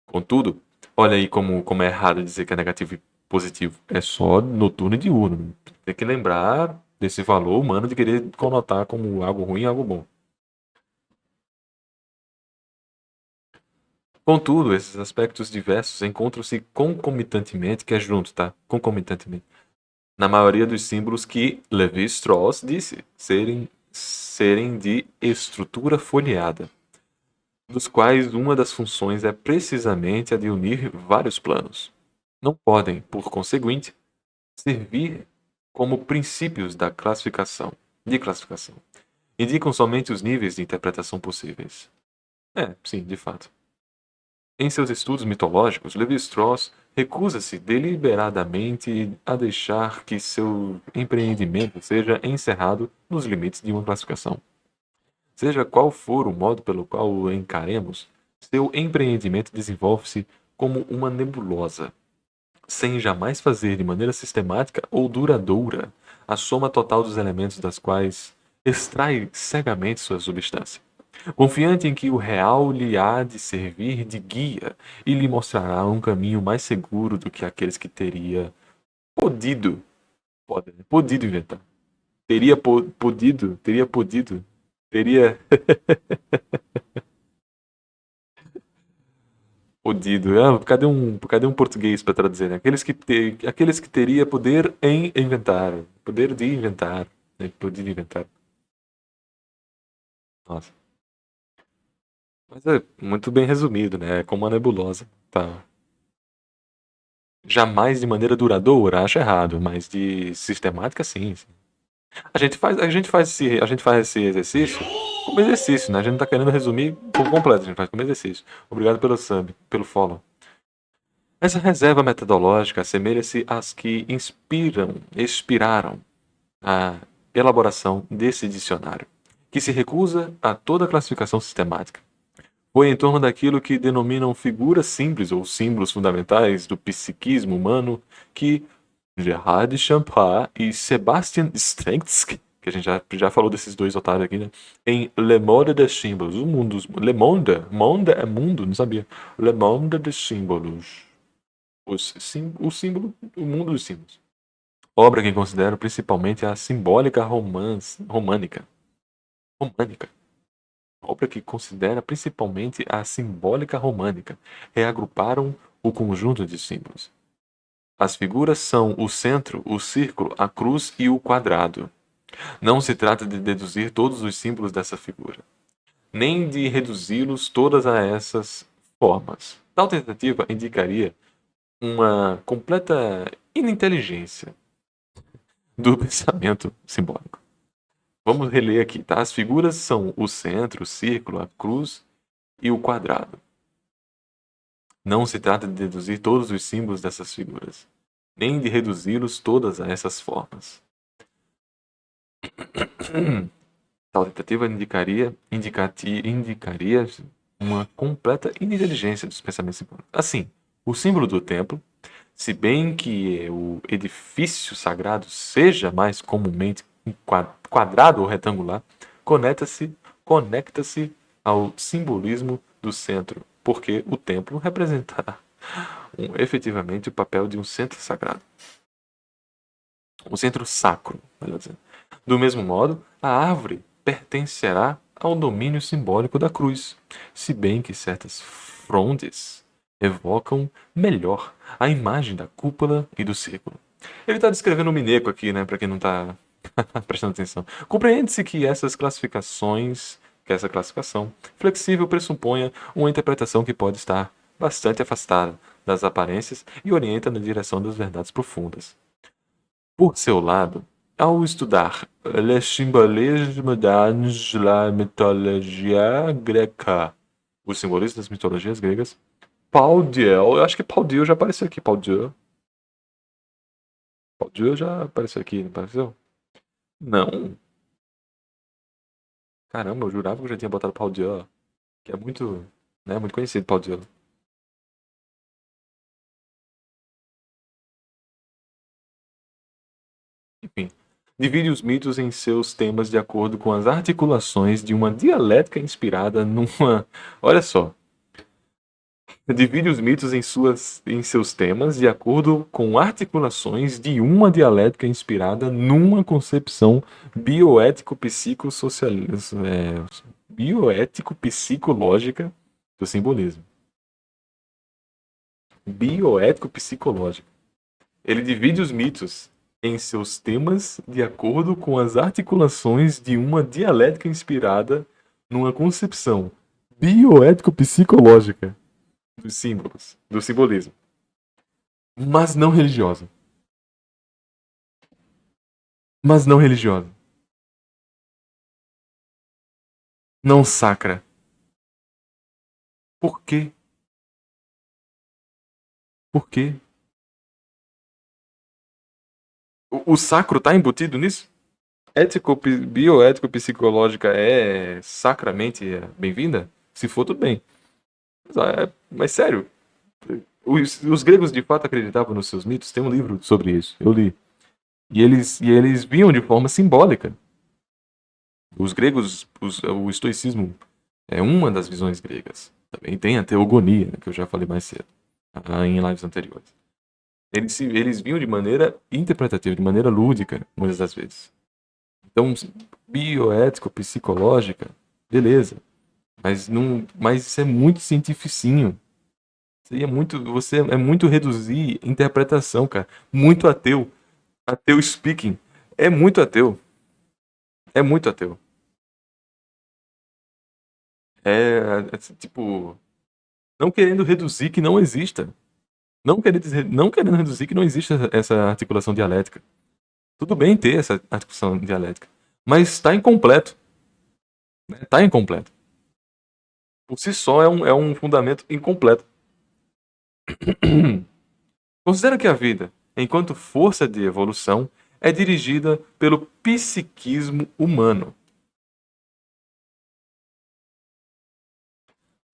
Contudo, olha aí como é errado dizer que é negativo positivo. É só noturno e diurno. Tem que lembrar desse valor humano de querer conotar como algo ruim e algo bom. Contudo, esses aspectos diversos encontram-se concomitantemente, que é junto, tá? Concomitantemente. Na maioria dos símbolos que Levi-Strauss disse serem de estrutura folheada, dos quais uma das funções é precisamente a de unir vários planos. Não podem, por conseguinte, servir como princípios de classificação. Indicam somente os níveis de interpretação possíveis. Sim, de fato. Em seus estudos mitológicos, Levi-Strauss recusa-se deliberadamente a deixar que seu empreendimento seja encerrado nos limites de uma classificação. Seja qual for o modo pelo qual o encaremos, seu empreendimento desenvolve-se como uma nebulosa, sem jamais fazer de maneira sistemática ou duradoura a soma total dos elementos das quais extrai cegamente sua substância, confiante em que o real lhe há de servir de guia e lhe mostrará um caminho mais seguro do que aqueles que teria podido, podido inventar. Teria podido. Cadê um português para traduzir, né? Aqueles que teria poder em inventar. Poder de inventar. Né? Poder de inventar. Nossa. Mas é muito bem resumido, né? É como uma nebulosa. Tá. Jamais de maneira duradoura, acho errado, mas de sistemática, sim. Sim. A gente faz esse exercício como exercício, né? A gente não tá querendo resumir por completo, a gente faz como exercício. Obrigado pelo sub, pelo follow. Essa reserva metodológica assemelha-se às que inspiraram a elaboração desse dicionário, que se recusa a toda classificação sistemática. Foi em torno daquilo que denominam figuras simples ou símbolos fundamentais do psiquismo humano que Gerard Champard e Sebastian Strengsky, que a gente já falou desses dois otários aqui, né? Em Le Monde des Símbolos, o mundo dos... Le Monde? Monde é mundo? Não sabia. Le Monde des Símbolos. O símbolo, o mundo dos símbolos. Obra que considero principalmente a simbólica românica. Românica. Obra que considera principalmente a simbólica românica. Reagruparam o conjunto de símbolos. As figuras são o centro, o círculo, a cruz e o quadrado. Não se trata de deduzir todos os símbolos dessa figura, nem de reduzi-los todas a essas formas. Tal tentativa indicaria uma completa ininteligência do pensamento simbólico. Vamos reler aqui, tá? As figuras são o centro, o círculo, a cruz e o quadrado. Não se trata de deduzir todos os símbolos dessas figuras, nem de reduzi-los todas a essas formas. Tal tentativa indicaria uma completa ininteligência dos pensamentos simbólicos. Assim, o símbolo do templo, se bem que o edifício sagrado seja mais comumente quadrado ou retangular, conecta-se ao simbolismo do centro, porque o templo representa efetivamente o papel de um centro sagrado. Um centro sacro, melhor dizendo. Do mesmo modo, a árvore pertencerá ao domínio simbólico da cruz, se bem que certas frondes evocam melhor a imagem da cúpula e do círculo. Ele está descrevendo o Mineco aqui, né, para quem não está prestando atenção. Compreende-se que essa classificação flexível pressuponha uma interpretação que pode estar bastante afastada das aparências e orienta na direção das verdades profundas. Por seu lado, ao estudar Le symbolisme dans la mythologie grecque, o simbolismo das mitologias gregas, Paul Diel, eu acho que Paul Diel já apareceu aqui, Paul Diel já apareceu aqui, não apareceu? Não. Caramba, eu jurava que eu já tinha botado Paul Diel, que é muito, né, muito conhecido, Paul Diel. Enfim, divide os mitos em seus temas de acordo com as articulações de uma dialética inspirada numa. Olha só. Divide os mitos em seus temas de acordo com articulações de uma dialética inspirada numa concepção bioético-psicológica do simbolismo. Bioético-psicológica. Ele divide os mitos em seus temas de acordo com as articulações de uma dialética inspirada numa concepção bioético-psicológica dos símbolos, do simbolismo, mas não religiosa. Mas não religiosa. Não sacra. Por quê? Por quê? O sacro tá embutido nisso? Bioético, psicológica é sacramente bem-vinda? Se for, tudo bem. Mas sério, os gregos de fato acreditavam nos seus mitos? Tem um livro sobre isso, eu li. E eles viam de forma simbólica. Os gregos, o estoicismo é uma das visões gregas. Também tem a teogonia, que eu já falei mais cedo, em lives anteriores. Eles viam de maneira interpretativa, de maneira lúdica, muitas das vezes. Então, bioético, psicológica, beleza. Mas isso é muito cientificinho. Você é muito reduzir interpretação, cara. Muito ateu. Ateu speaking. É muito ateu. É muito ateu. Tipo, não querendo reduzir que não exista. Não querendo reduzir que não existe essa articulação dialética. Tudo bem ter essa articulação dialética. Mas está incompleto. Né? Está incompleto. Por si só é um fundamento incompleto. Considera que a vida, enquanto força de evolução, é dirigida pelo psiquismo humano.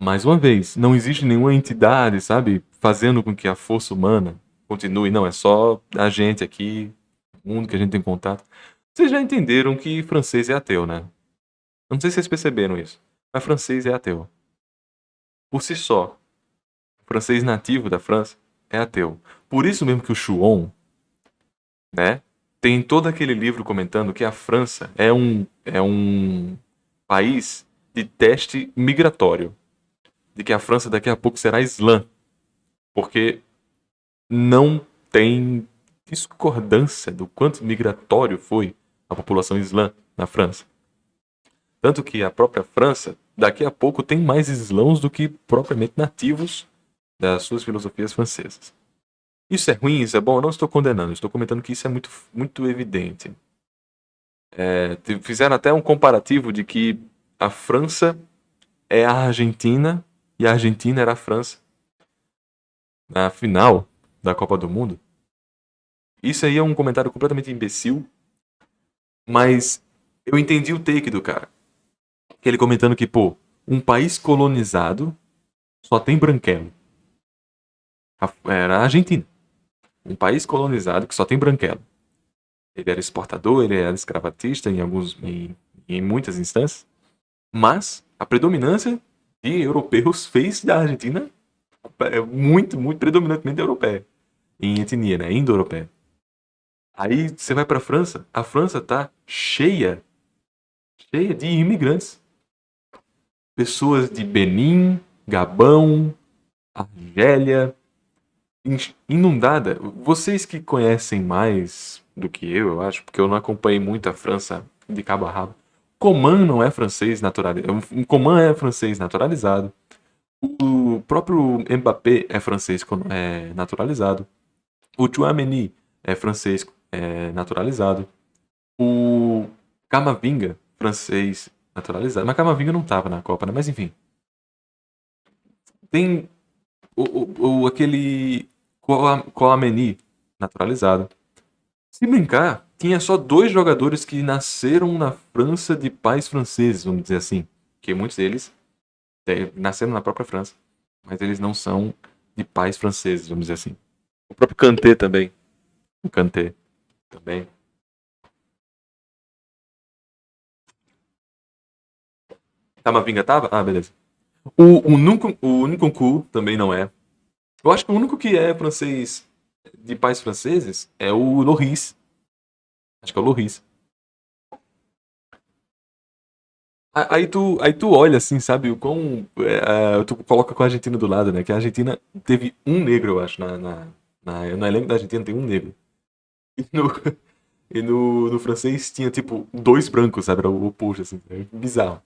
Mais uma vez, não existe nenhuma entidade, sabe, fazendo com que a força humana continue. Não, é só a gente aqui, o mundo que a gente tem contato. Vocês já entenderam que francês é ateu, né? Eu não sei se vocês perceberam isso, mas francês é ateu. Por si só, o francês nativo da França é ateu. Por isso mesmo que o Chuon, né, tem todo aquele livro comentando que a França é um país de teste migratório. De que a França daqui a pouco será Islã. Porque não tem discordância do quanto migratório foi a população islã na França. Tanto que a própria França, daqui a pouco, tem mais islãos do que propriamente nativos das suas filosofias francesas. Isso é ruim, isso é bom? Eu não estou condenando, estou comentando que isso é muito, muito evidente. Fizeram até um comparativo de que a França é a Argentina e a Argentina era a França na final da Copa do Mundo. Isso aí é um comentário completamente imbecil, mas eu entendi o take do cara. Que ele comentando que, pô, um país colonizado só tem branquelo. Era a Argentina. Um país colonizado que só tem branquelo. Ele era exportador, ele era escravatista em muitas instâncias, mas a predominância de europeus fez da Argentina muito, muito predominantemente europeia. Em etnia, né? Indo-europeia. Aí você vai pra França, a França tá cheia de imigrantes. Pessoas de Benin, Gabão, Argélia, inundada. Vocês que conhecem mais do que eu acho, porque eu não acompanhei muito a França de cabo a rabo. Coman não é francês naturalizado. Coman é francês naturalizado. O próprio Mbappé é francês naturalizado. O Tchouaméni é francês naturalizado. O Camavinga, francês naturalizado. Mas Camavinga não tava na Copa, né? Mas enfim. Tem aquele Kouameni naturalizado. Se brincar, tinha só 2 jogadores que nasceram na França de pais franceses, vamos dizer assim. Que muitos deles nasceram na própria França. Mas eles não são de pais franceses, vamos dizer assim. O próprio Kanté também. O Kanté também. Camavinga tava? Ah, beleza. O Nkunku também não é. Eu acho que o único que é francês, de pais franceses, é o Loris. Acho que é o Loris. Aí tu olha assim, sabe, o quão. Tu coloca com a Argentina do lado, né? Que a Argentina teve um negro, eu acho, no elenco da Argentina tem um negro. E no francês tinha, tipo, dois brancos, sabe? Era o oposto, assim. É bizarro.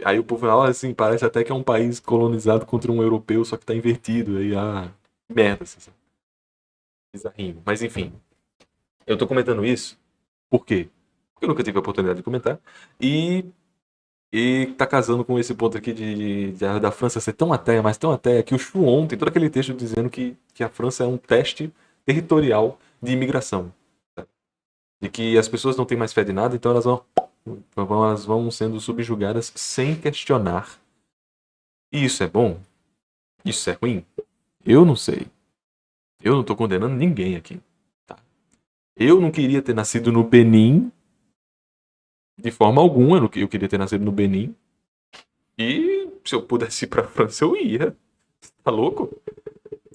Aí o povo fala assim, parece até que é um país colonizado contra um europeu, só que tá invertido. Aí, merda, assim, sabe? Bizarrinho. Mas enfim, eu tô comentando isso, por quê? Porque eu nunca tive a oportunidade de comentar. E tá casando com esse ponto aqui da França ser tão ateia, mas tão ateia, que o Chouon tem todo aquele texto dizendo que a França é um teste territorial de imigração. De que as pessoas não têm mais fé de nada, então elas vão sendo subjugadas sem questionar. E isso é bom? Isso é ruim? Eu não sei. Eu não tô condenando ninguém aqui. Tá? Eu não queria ter nascido no Benin, de forma alguma. Eu queria ter nascido no Benin. E se eu pudesse ir pra França, eu ia. Tá louco?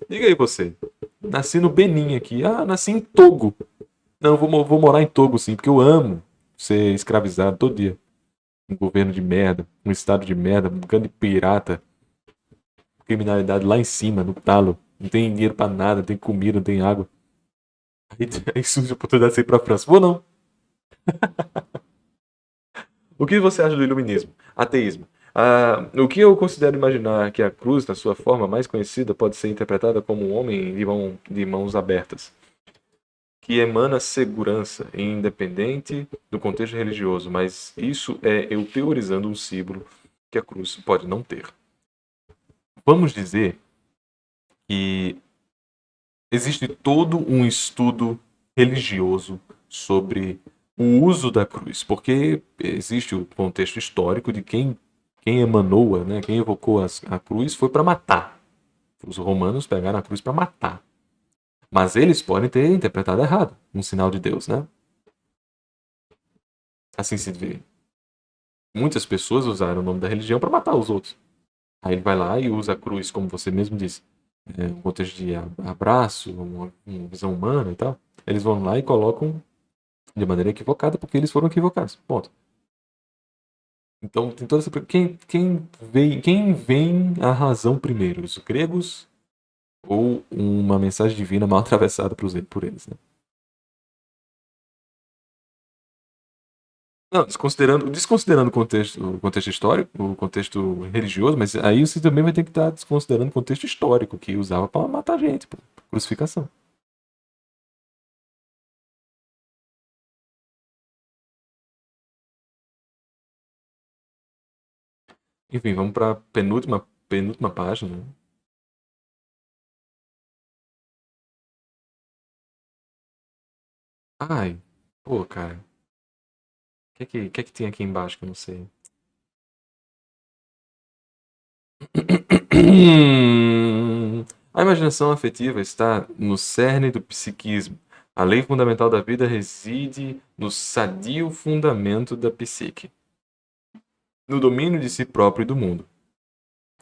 Diga aí você. Nasci no Benin aqui. Nasci em Togo. Não, vou morar em Togo sim, porque eu amo ser escravizado todo dia. Um governo de merda, um estado de merda, um bocado de pirata, criminalidade lá em cima, no talo. Não tem dinheiro pra nada, não tem comida, não tem água. Aí surge a oportunidade de ir pra França. Vou não. O que você acha do iluminismo? Ateísmo. O que eu considero imaginar que a cruz, na sua forma mais conhecida, pode ser interpretada como um homem de mãos abertas, que emana segurança, independente do contexto religioso, mas isso é eu teorizando um símbolo que a cruz pode não ter. Vamos dizer que existe todo um estudo religioso sobre o uso da cruz, porque existe o contexto histórico de quem emanou, né, quem evocou a cruz foi para matar. Os romanos pegaram a cruz para matar. Mas eles podem ter interpretado errado, um sinal de Deus, né? Assim se vê. Muitas pessoas usaram o nome da religião para matar os outros. Aí ele vai lá e usa a cruz, como você mesmo disse, um contexto de abraço, uma visão humana e tal. Eles vão lá e colocam de maneira equivocada porque eles foram equivocados. Ponto. Então tem toda essa. Quem vem a razão primeiro? Os gregos ou uma mensagem divina mal atravessada por eles, né? Não, desconsiderando o contexto histórico, o contexto religioso, mas aí você também vai ter que estar desconsiderando o contexto histórico que usava para matar gente, pô, crucificação. Enfim, vamos para penúltima página, né? Ai, pô, cara, o que é que tem aqui embaixo que eu não sei? A imaginação afetiva está no cerne do psiquismo. A lei fundamental da vida reside no sadio fundamento da psique, no domínio de si próprio e do mundo.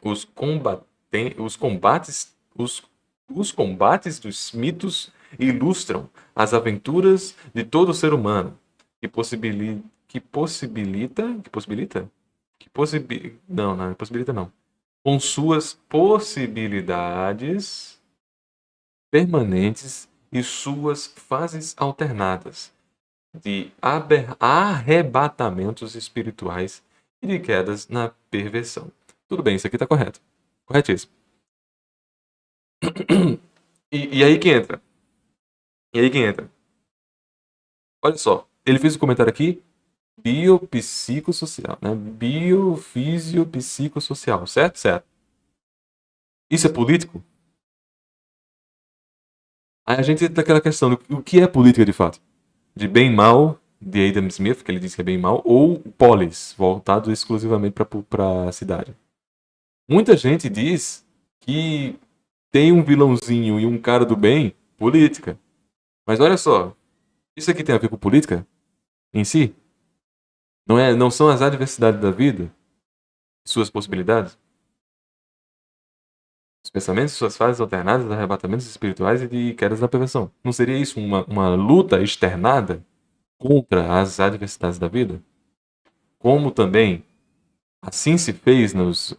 Os combates dos mitos ilustram as aventuras de todo ser humano, não, não, possibilita não, com suas possibilidades permanentes e suas fases alternadas de arrebatamentos espirituais e de quedas na perversão. Tudo bem, isso aqui está correto. Corretíssimo. E aí que entra. E aí que entra. Olha só, ele fez um comentário aqui, biopsicossocial, né? Biofisiopsicossocial, certo? Certo. Isso é político? Aí a gente entra naquela questão do o que é política de fato? De bem e mal, de Adam Smith, que ele diz que é bem e mal, ou polis, voltado exclusivamente para a cidade. Muita gente diz que tem um vilãozinho e um cara do bem, política. Mas olha só, isso aqui tem a ver com política em si? Não são as adversidades da vida? suas possibilidades, os pensamentos, suas fases alternadas, arrebatamentos espirituais e de quedas da perversão. Não seria isso uma luta externada contra as adversidades da vida? Como também assim se fez nos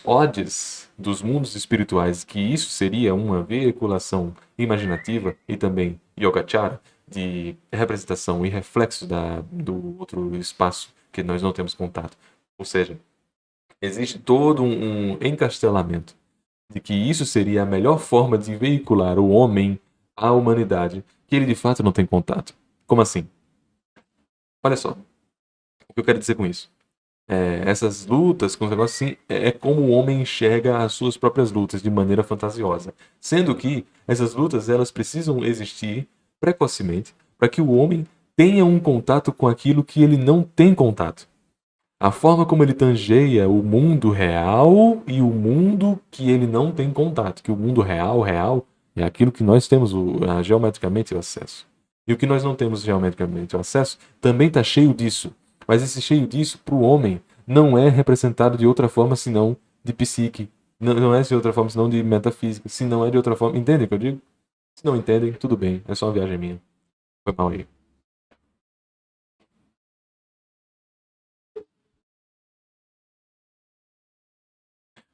odes dos mundos espirituais, que isso seria uma veiculação imaginativa e também yogacara, de representação e reflexo do outro espaço que nós não temos contato. Ou seja, existe todo um encastelamento de que isso seria a melhor forma de veicular o homem à humanidade, que ele de fato não tem contato. Como assim? Olha só, o que eu quero dizer com isso. Essas lutas com os negócios assim, é como o homem enxerga as suas próprias lutas de maneira fantasiosa. Sendo que essas lutas elas precisam existir precocemente para que o homem tenha um contato com aquilo que ele não tem contato. A forma como ele tangeia o mundo real e o mundo que ele não tem contato. Que o mundo real, é aquilo que nós temos geometricamente o acesso. E o que nós não temos geometricamente o acesso também está cheio disso. Mas esse cheio disso, para o homem, não é representado de outra forma senão de psique. Não é de outra forma senão de metafísica. Se não é de outra forma. Entendem o que eu digo? Se não entendem, tudo bem. É só uma viagem minha. Foi mal aí.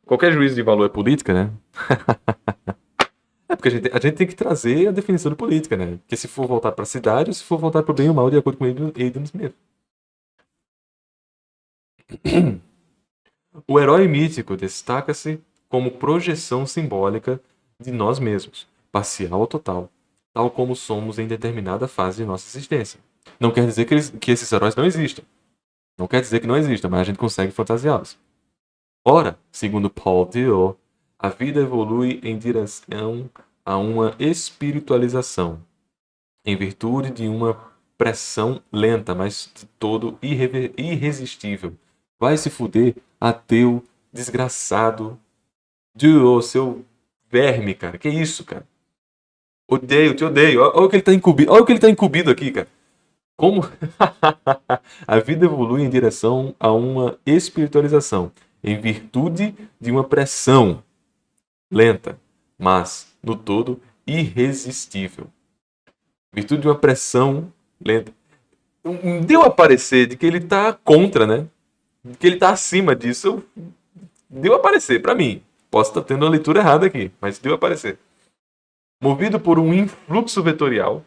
Qualquer juízo de valor é política, né? É porque a gente tem que trazer a definição de política, né? Porque se for voltar para a cidade ou se for voltar para o bem ou mal, de acordo com Adam Smith. O herói mítico destaca-se como projeção simbólica de nós mesmos, parcial ou total, tal como somos em determinada fase de nossa existência. Não quer dizer que esses heróis não existam. Não quer dizer que não existam, mas a gente consegue fantasiá-los. Ora, segundo Paul Dior, a vida evolui em direção a uma espiritualização, em virtude de uma pressão lenta, mas de todo irresistível. Vai se fuder, ateu, desgraçado, Dior, seu verme, cara. Que isso, cara? Odeio, te odeio. Olha o que ele tá incumbido. Olha o que ele tá incumbido aqui, cara. Como a vida evolui em direção a uma espiritualização, em virtude de uma pressão lenta, mas, no todo, irresistível. Em virtude de uma pressão lenta. Deu a parecer de que ele tá contra, né? De que ele tá acima disso. Deu a parecer, pra mim. Posso estar tendo uma leitura errada aqui, mas deu a parecer. Movido por um influxo vetorial,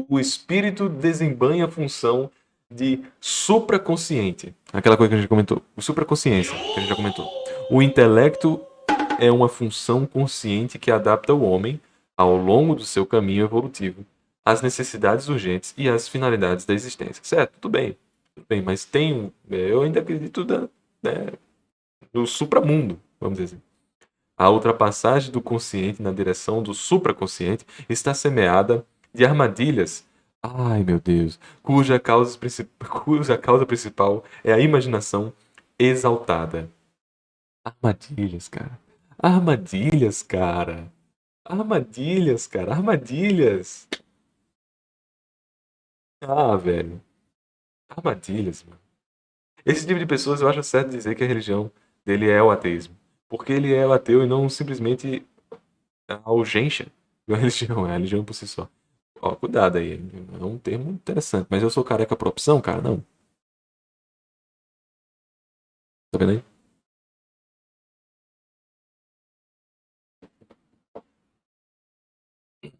o espírito desembanha a função de supraconsciente. Aquela coisa que a gente comentou. O supraconsciência, que a gente já comentou. O intelecto é uma função consciente que adapta o homem, ao longo do seu caminho evolutivo, às necessidades urgentes e às finalidades da existência. Certo? Tudo bem, mas tem. Eu ainda acredito né, no supramundo, vamos dizer assim. A ultrapassagem do consciente na direção do supraconsciente está semeada de armadilhas. Ai, meu Deus! Cuja causa principal é a imaginação exaltada. Armadilhas, cara. Armadilhas, cara. Armadilhas, cara. Armadilhas. Ah, velho. Armadilhas, mano. Esse tipo de pessoas eu acho certo dizer que a religião dele é o ateísmo. Porque ele é o ateu e não simplesmente a urgência de uma religião. É a religião por si só. Ó, cuidado aí. É um termo interessante. Mas eu sou careca por opção, cara? Não. Tá vendo aí?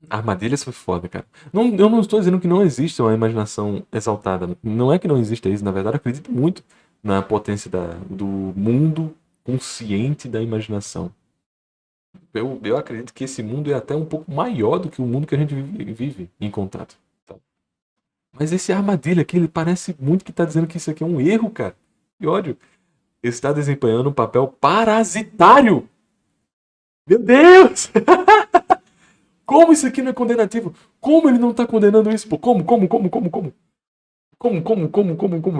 Armadilhas foi foda, cara. Não, eu não estou dizendo que não existe uma imaginação exaltada. Não é que não exista isso. Na verdade, eu acredito muito na potência do mundo consciente da imaginação. Eu acredito que esse mundo é até um pouco maior do que o mundo que a gente vive em contato. Tá? Mas esse armadilha aqui, ele parece muito que está dizendo que isso aqui é um erro, cara. Que ódio. Está desempenhando um papel parasitário. Meu Deus! Como isso aqui não é condenativo? Como ele não está condenando isso? Pô? Como? Como?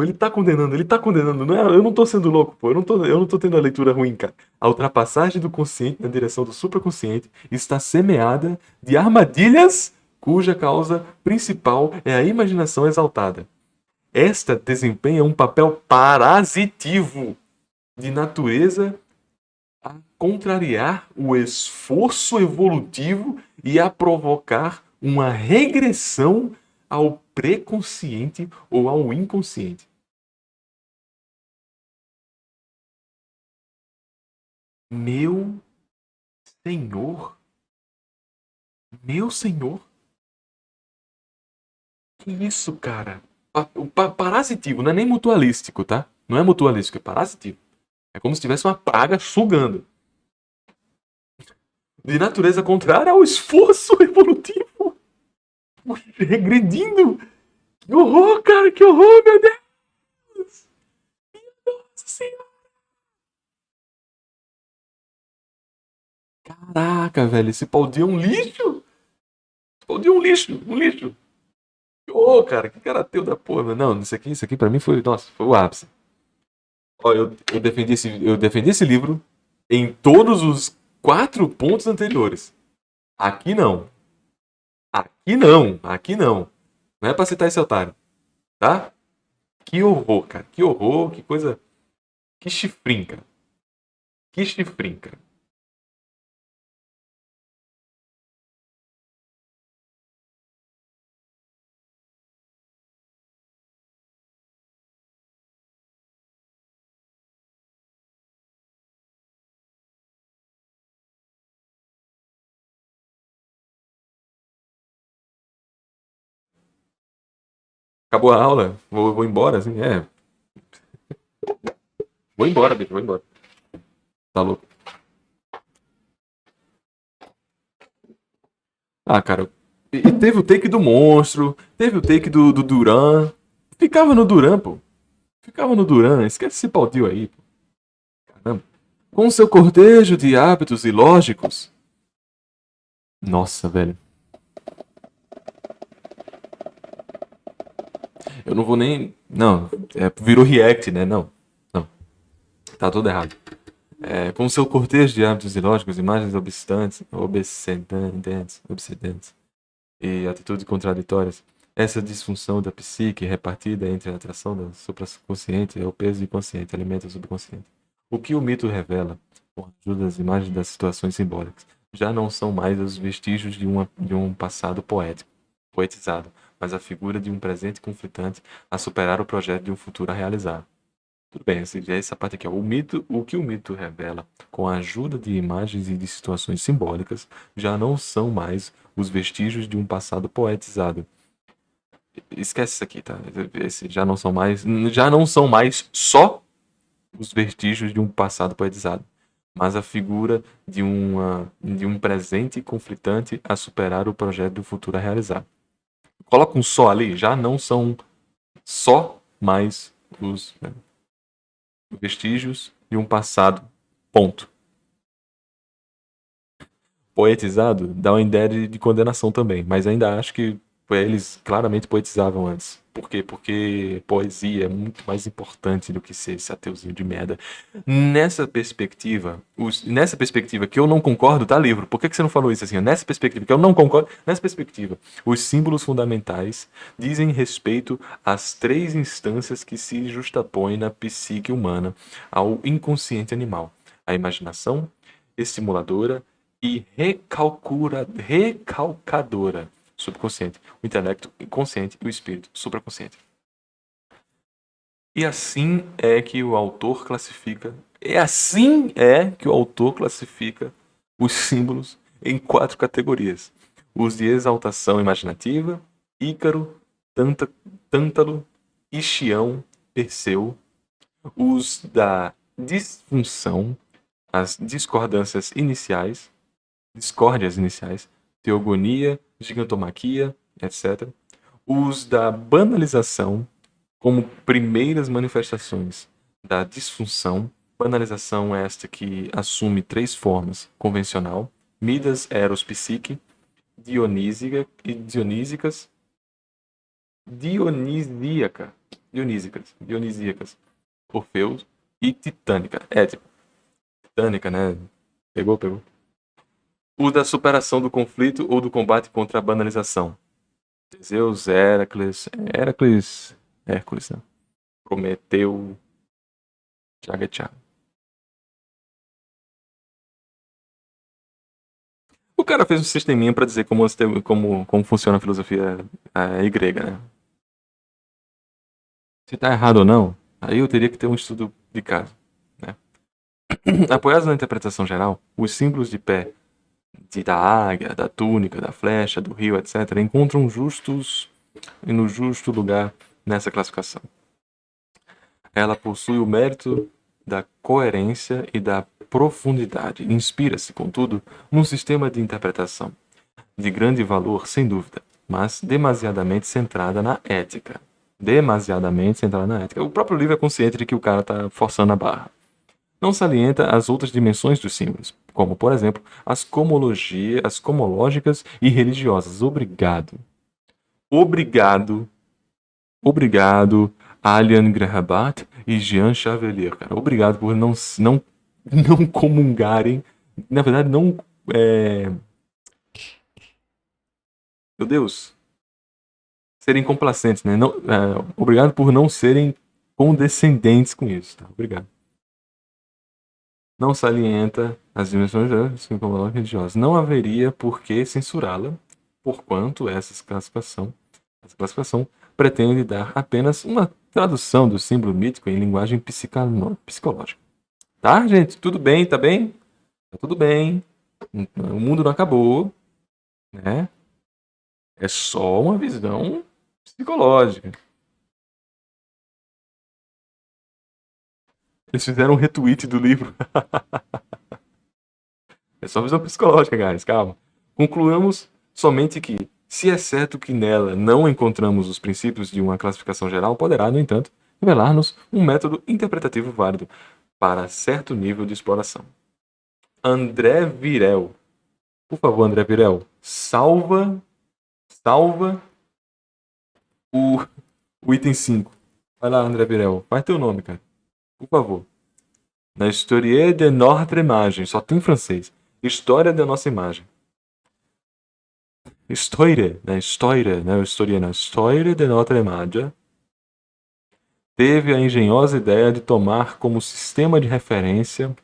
Ele tá condenando, ele tá condenando. Não é, eu não tô sendo louco, pô. Eu não tô tendo a leitura ruim, cara. A ultrapassagem do consciente na direção do supraconsciente está semeada de armadilhas cuja causa principal é a imaginação exaltada. Esta desempenha um papel parasitivo de natureza a contrariar o esforço evolutivo e a provocar uma regressão ao pré-consciente ou ao inconsciente. Meu Senhor, meu Senhor, que isso, cara? Parasitivo, não é nem mutualístico, tá? Não é mutualístico, é parasitivo. É como se tivesse uma praga sugando. De natureza contrária ao esforço evolutivo. Regredindo. Que horror, cara, que horror, meu Deus. Nossa Senhora. Caraca, velho, esse pau de é um lixo. Esse pau de é um lixo, um lixo. Ô, cara, que karateu da porra. Não, isso aqui pra mim foi, nossa, foi o ápice. Ó, eu defendi esse livro em todos os 4 pontos anteriores. Aqui não. Aqui não. Aqui não. Não é pra citar esse otário, tá? Que horror, cara. Que horror, que coisa. Que chifrinho, cara. Que chifrinho, cara. Acabou a aula, vou embora, assim, é. Vou embora, bicho, vou embora. Tá louco. Ah, cara. E teve o take do monstro, teve o take do Duran. Ficava no Duran, pô. Ficava no Duran, esquece esse paudio aí, pô. Caramba. Com seu cortejo de hábitos ilógicos. Nossa, velho. Eu não vou nem. Não, virou react, né? Não. Não. Tá tudo errado. Com seu cortejo de hábitos ilógicos, imagens obsedentes e atitudes contraditórias, essa disfunção da psique repartida entre a atração do supraconsciente e o peso inconsciente alimenta o subconsciente. O que o mito revela, com a ajuda das imagens das situações simbólicas, já não são mais os vestígios de um passado poético, poetizado, mas a figura de um presente conflitante a superar o projeto de um futuro a realizar. Tudo bem, essa parte aqui, ó. O que o mito revela, com a ajuda de imagens e de situações simbólicas, já não são mais os vestígios de um passado poetizado. Esquece isso aqui, tá? Já não são mais só os vestígios de um passado poetizado, mas a figura de um presente conflitante a superar o projeto do futuro a realizar. Coloca um só ali, já não são só mais os vestígios de um passado. Ponto. Poetizado dá uma ideia de condenação também, mas ainda acho que eles claramente poetizavam antes. Por quê? Porque poesia é muito mais importante do que ser esse ateuzinho de merda. Nessa perspectiva que eu não concordo, tá, livro? Por que você não falou isso assim? Nessa perspectiva que eu não concordo, nessa perspectiva, os símbolos fundamentais dizem respeito às 3 instâncias que se justapõem na psique humana ao inconsciente animal: a imaginação estimuladora e recalcadora, subconsciente, o intelecto inconsciente e o espírito supraconsciente. E assim é que o autor classifica, os símbolos em 4 categorias: os de exaltação imaginativa, Ícaro, Tântalo, Ixião, Perseu; os da disfunção, as discórdias iniciais, teogonia, gigantomaquia, etc. Os da banalização, como primeiras manifestações da disfunção. Banalização é esta que assume 3 formas: convencional, Midas, Eros, Psique, dionisíacas, Orfeus e titânica. Tipo, titânica, né? Pegou. O da superação do conflito ou do combate contra a banalização: Zeus, Hércules, né? Prometeu, Tchaga. O cara fez um sisteminha pra dizer como funciona a filosofia grega, né? Se tá errado ou não, aí eu teria que ter um estudo de caso, né? Apoiados na interpretação geral, os símbolos de pé da águia, da túnica, da flecha, do rio, etc., encontram justos e no justo lugar nessa classificação. Ela possui o mérito da coerência e da profundidade. Inspira-se, contudo, num sistema de interpretação de grande valor, sem dúvida, mas demasiadamente centrada na ética. Demasiadamente centrada na ética. O próprio livro é consciente de que o cara está forçando a barra. Não salienta as outras dimensões dos símbolos, como, por exemplo, as comológicas e religiosas. Obrigado. Obrigado. Obrigado, Alian Grahabat e Jean Chevalier, cara. Obrigado por não comungarem. Na verdade, não. Meu Deus. Serem complacentes, né? Não, obrigado por não serem condescendentes com isso, tá? Obrigado. Não salienta as dimensões religiosas. Não haveria por que censurá-la, porquanto essa classificação pretende dar apenas uma tradução do símbolo mítico em linguagem psicológica. Tá, gente? Tudo bem? Tá bem? Tá tudo bem. O mundo não acabou, né? É só uma visão psicológica. Eles fizeram um retweet do livro. É só visão psicológica, guys. Calma. Concluamos somente que, se é certo que nela não encontramos os princípios de uma classificação geral, poderá, no entanto, revelar-nos um método interpretativo válido para certo nível de exploração. André Virel. Por favor, André Virel, salva o item 5. Vai lá, André Virel. Faz teu nome, cara. Por favor. Na Histoire de notre imagem. Só tem francês. História da nossa imagem. Histoire, né? Histoire, né? Historiana. Histoire de notre imagem. Teve a engenhosa ideia de tomar como sistema de referência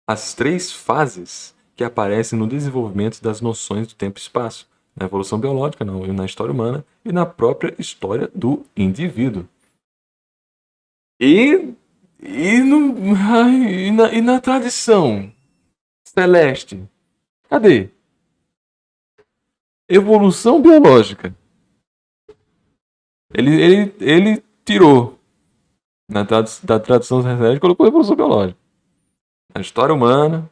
as 3 fases que aparecem no desenvolvimento das noções do tempo e espaço, na evolução biológica, na história humana e na própria história do indivíduo. E, e na tradição celeste? Cadê? Evolução biológica. Ele tirou da tradução celeste e colocou evolução biológica. Na história humana.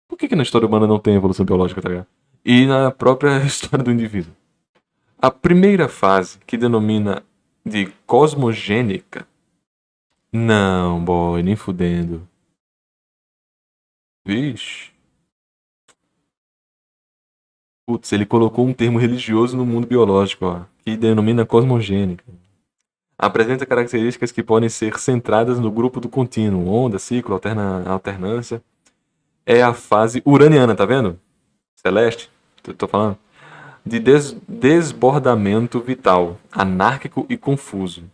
Por que na história humana não tem evolução biológica, tá ligado? E na própria história do indivíduo. A primeira fase, que denomina de cosmogênica. Não, boy, nem fudendo. Vixe. Putz, ele colocou um termo religioso no mundo biológico, ó, que denomina cosmogênica. Apresenta características que podem ser centradas no grupo do contínuo, onda, ciclo, alternância. É a fase uraniana, tá vendo? Celeste, tô falando. De desbordamento vital, anárquico e confuso.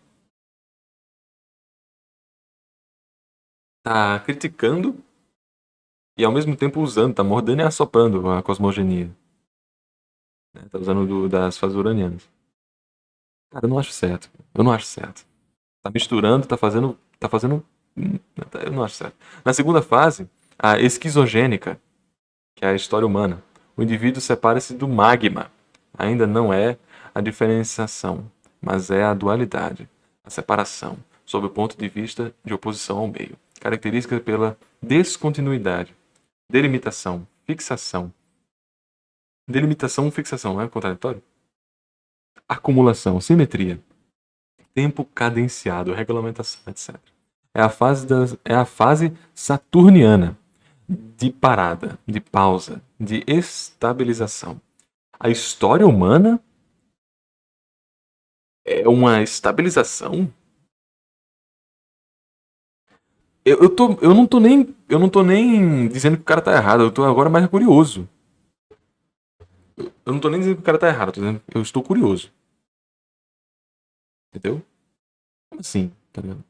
Tá criticando e ao mesmo tempo usando, tá mordendo e assoprando a cosmogenia. Tá usando das fases uranianas. Cara, eu não acho certo. Eu não acho certo. Tá misturando, tá fazendo. Eu não acho certo. Na segunda fase, a esquizogênica, que é a história humana. O indivíduo separa-se do magma. Ainda não é a diferenciação, mas é a dualidade, a separação, sob o ponto de vista de oposição ao meio. Característica pela descontinuidade, delimitação, fixação. Delimitação, fixação, não é contraditório? Acumulação, simetria, tempo cadenciado, regulamentação, etc. É a fase saturniana de parada, de pausa, de estabilização. A história humana é uma estabilização? Eu não tô nem dizendo que o cara tá errado, eu tô agora mais curioso. Eu não tô nem dizendo que o cara tá errado, eu tô dizendo que eu estou curioso. Entendeu? Como assim? Tá ligado?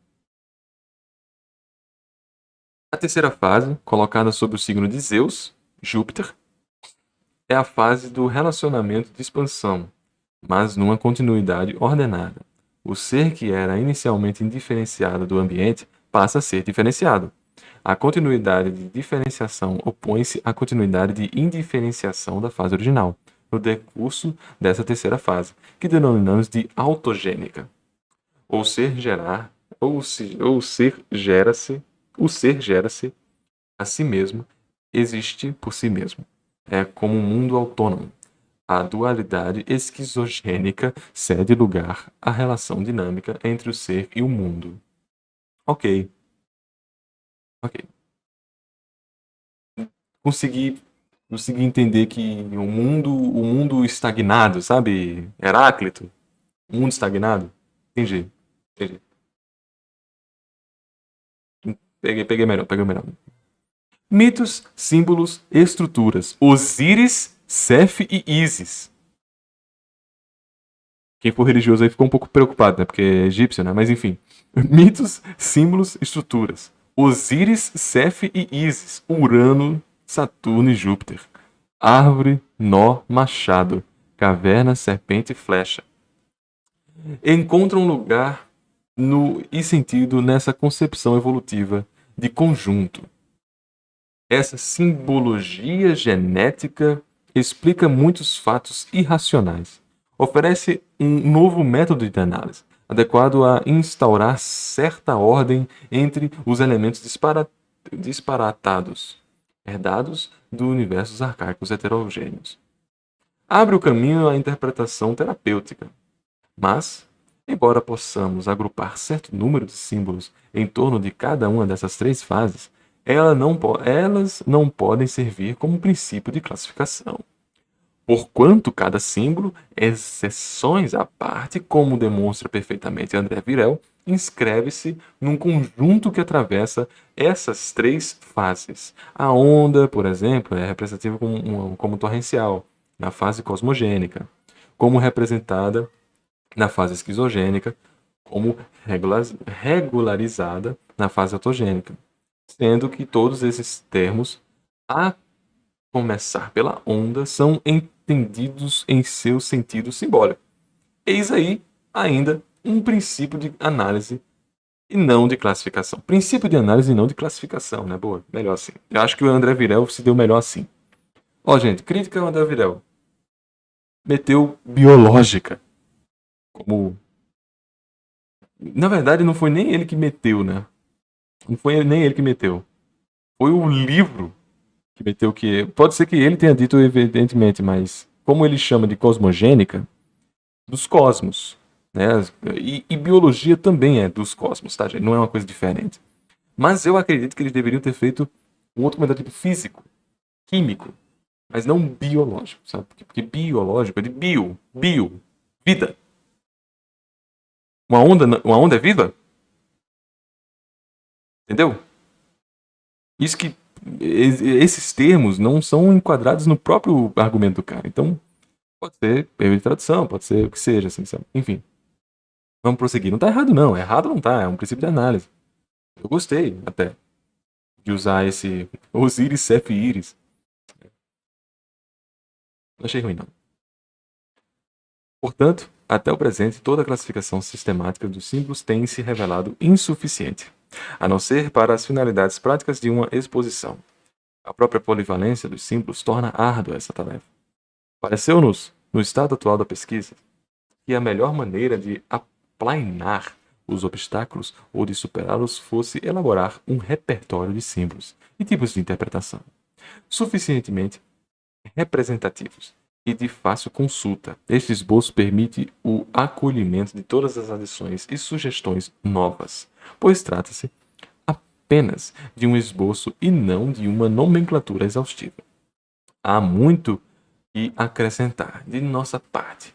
A terceira fase, colocada sob o signo de Zeus, Júpiter é a fase do relacionamento de expansão, mas numa continuidade ordenada. O ser que era inicialmente indiferenciado do ambiente passa a ser diferenciado. A continuidade de diferenciação opõe-se à continuidade de indiferenciação da fase original, no decurso dessa terceira fase, que denominamos de autogênica. Ou ser gerar, ou ser gera-se, o ser gera-se a si mesmo, existe por si mesmo. É como um mundo autônomo. A dualidade esquizogênica cede lugar à relação dinâmica entre o ser e o mundo. Ok, ok. Consegui, consegui entender que o mundo estagnado, sabe? Heráclito, o mundo estagnado. Entendi, entendi. Peguei melhor, peguei melhor. Mitos, símbolos, estruturas. Osíris, Seth e Ísis. Quem for religioso aí ficou um pouco preocupado, né? Porque é egípcio, né? Mas enfim. Mitos, símbolos, estruturas. Osíris, Seth e Ísis. Urano, Saturno e Júpiter. Árvore, nó, machado. Caverna, serpente e flecha. Encontram lugar no e sentido nessa concepção evolutiva de conjunto. Essa simbologia genética explica muitos fatos irracionais. Oferece um novo método de análise, adequado a instaurar certa ordem entre os elementos disparatados, herdados do universos arcaicos heterogêneos. Abre o caminho à interpretação terapêutica, mas, embora possamos agrupar certo número de símbolos em torno de cada uma dessas três fases, elas não podem servir como princípio de classificação. Porquanto cada símbolo, exceções à parte, como demonstra perfeitamente André Virel, inscreve-se num conjunto que atravessa essas três fases. A onda, por exemplo, é representativa como torrencial, na fase cosmogênica, como representada na fase esquizogênica, como regularizada na fase autogênica, sendo que todos esses termos, a começar pela onda, são entendidos em seu sentido simbólico. Eis aí ainda um princípio de análise e não de classificação. Princípio de análise e não de classificação, né? Boa, melhor assim. Eu acho que o André Virel se deu melhor assim. Ó, gente, crítica ao André Virel. Meteu biológica como. Na verdade, não foi nem ele que meteu, né? Não foi nem ele que meteu. Foi o livro que meteu que. Pode ser que ele tenha dito, evidentemente, mas como ele chama de cosmogênica, dos cosmos. Né? E biologia também é dos cosmos, tá, gente? Não é uma coisa diferente. Mas eu acredito que eles deveriam ter feito um outro comentário tipo físico, químico, mas não biológico, sabe? Porque biológico é de bio, vida. Uma onda é viva? Entendeu? Isso que esses termos não são enquadrados no próprio argumento do cara. Então, pode ser erro de tradução, pode ser o que seja, assim, sabe? Enfim, vamos prosseguir. Não tá errado, não. Errado não tá, é um princípio de análise. Eu gostei até de usar esse Osiris, Seth e Iris. Não achei ruim, não. Portanto, até o presente, toda a classificação sistemática dos símbolos tem se revelado insuficiente, a não ser para as finalidades práticas de uma exposição. A própria polivalência dos símbolos torna árdua essa tarefa. Pareceu-nos, no estado atual da pesquisa, que a melhor maneira de aplainar os obstáculos ou de superá-los fosse elaborar um repertório de símbolos e tipos de interpretação, suficientemente representativos e de fácil consulta. Este esboço permite o acolhimento de todas as adições e sugestões novas, pois trata-se apenas de um esboço e não de uma nomenclatura exaustiva. Há muito que acrescentar de nossa parte.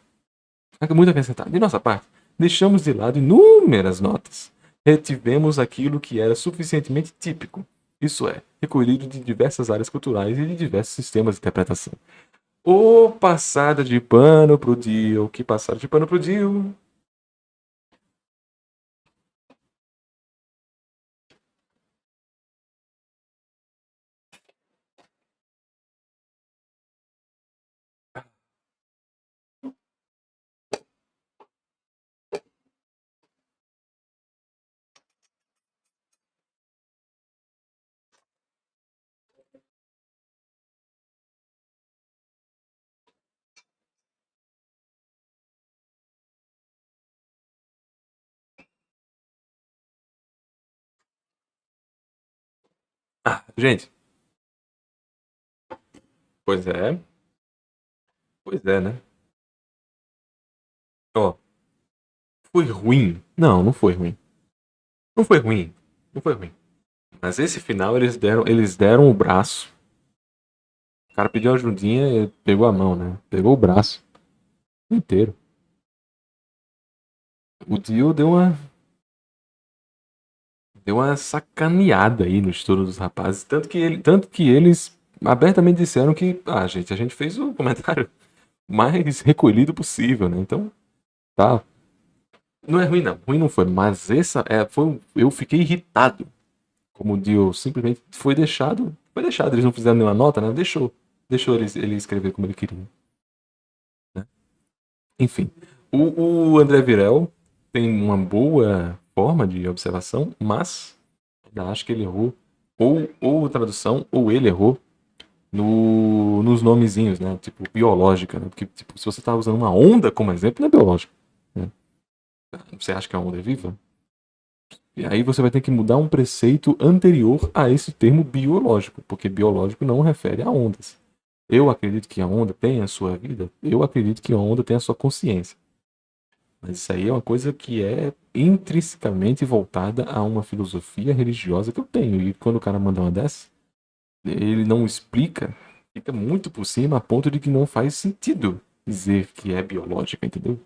Há muito a acrescentar de nossa parte. Deixamos de lado inúmeras notas. Retivemos aquilo que era suficientemente típico, isso é, recolhido de diversas áreas culturais e de diversos sistemas de interpretação. Ô, passada de pano pro Dio, que passada de pano pro Dio. Gente, pois é. Pois é, né? Ó, foi ruim? Não, não foi ruim. Não foi ruim. Não foi ruim. Mas esse final eles deram o braço. O cara pediu ajudinha e pegou a mão, né? Pegou o braço inteiro. O Dio deu uma sacaneada aí no estouro dos rapazes. Tanto que eles abertamente disseram que, gente, a gente fez o comentário mais recolhido possível, né? Então, tá. Não é ruim, não. Ruim não foi. Mas eu fiquei irritado. Como o Dio simplesmente foi deixado. Foi deixado. Eles não fizeram nenhuma nota, né? Deixou. Deixou ele escrever como ele queria. Né? Enfim. O André Virel tem uma boa forma de observação, mas ainda acho que ele errou. Ou tradução, ou ele errou nos nomezinhos, né? Tipo, biológica, né? Porque, tipo, se você tá usando uma onda como exemplo, não é biológica. Né? Você acha que a onda é viva? E aí você vai ter que mudar um preceito anterior a esse termo biológico, porque biológico não refere a ondas. Eu acredito que a onda tem a sua vida, eu acredito que a onda tem a sua consciência. Mas isso aí é uma coisa que é intrinsecamente voltada a uma filosofia religiosa que eu tenho. E quando o cara manda uma dessa, ele não explica, fica muito por cima a ponto de que não faz sentido dizer que é biológica, entendeu?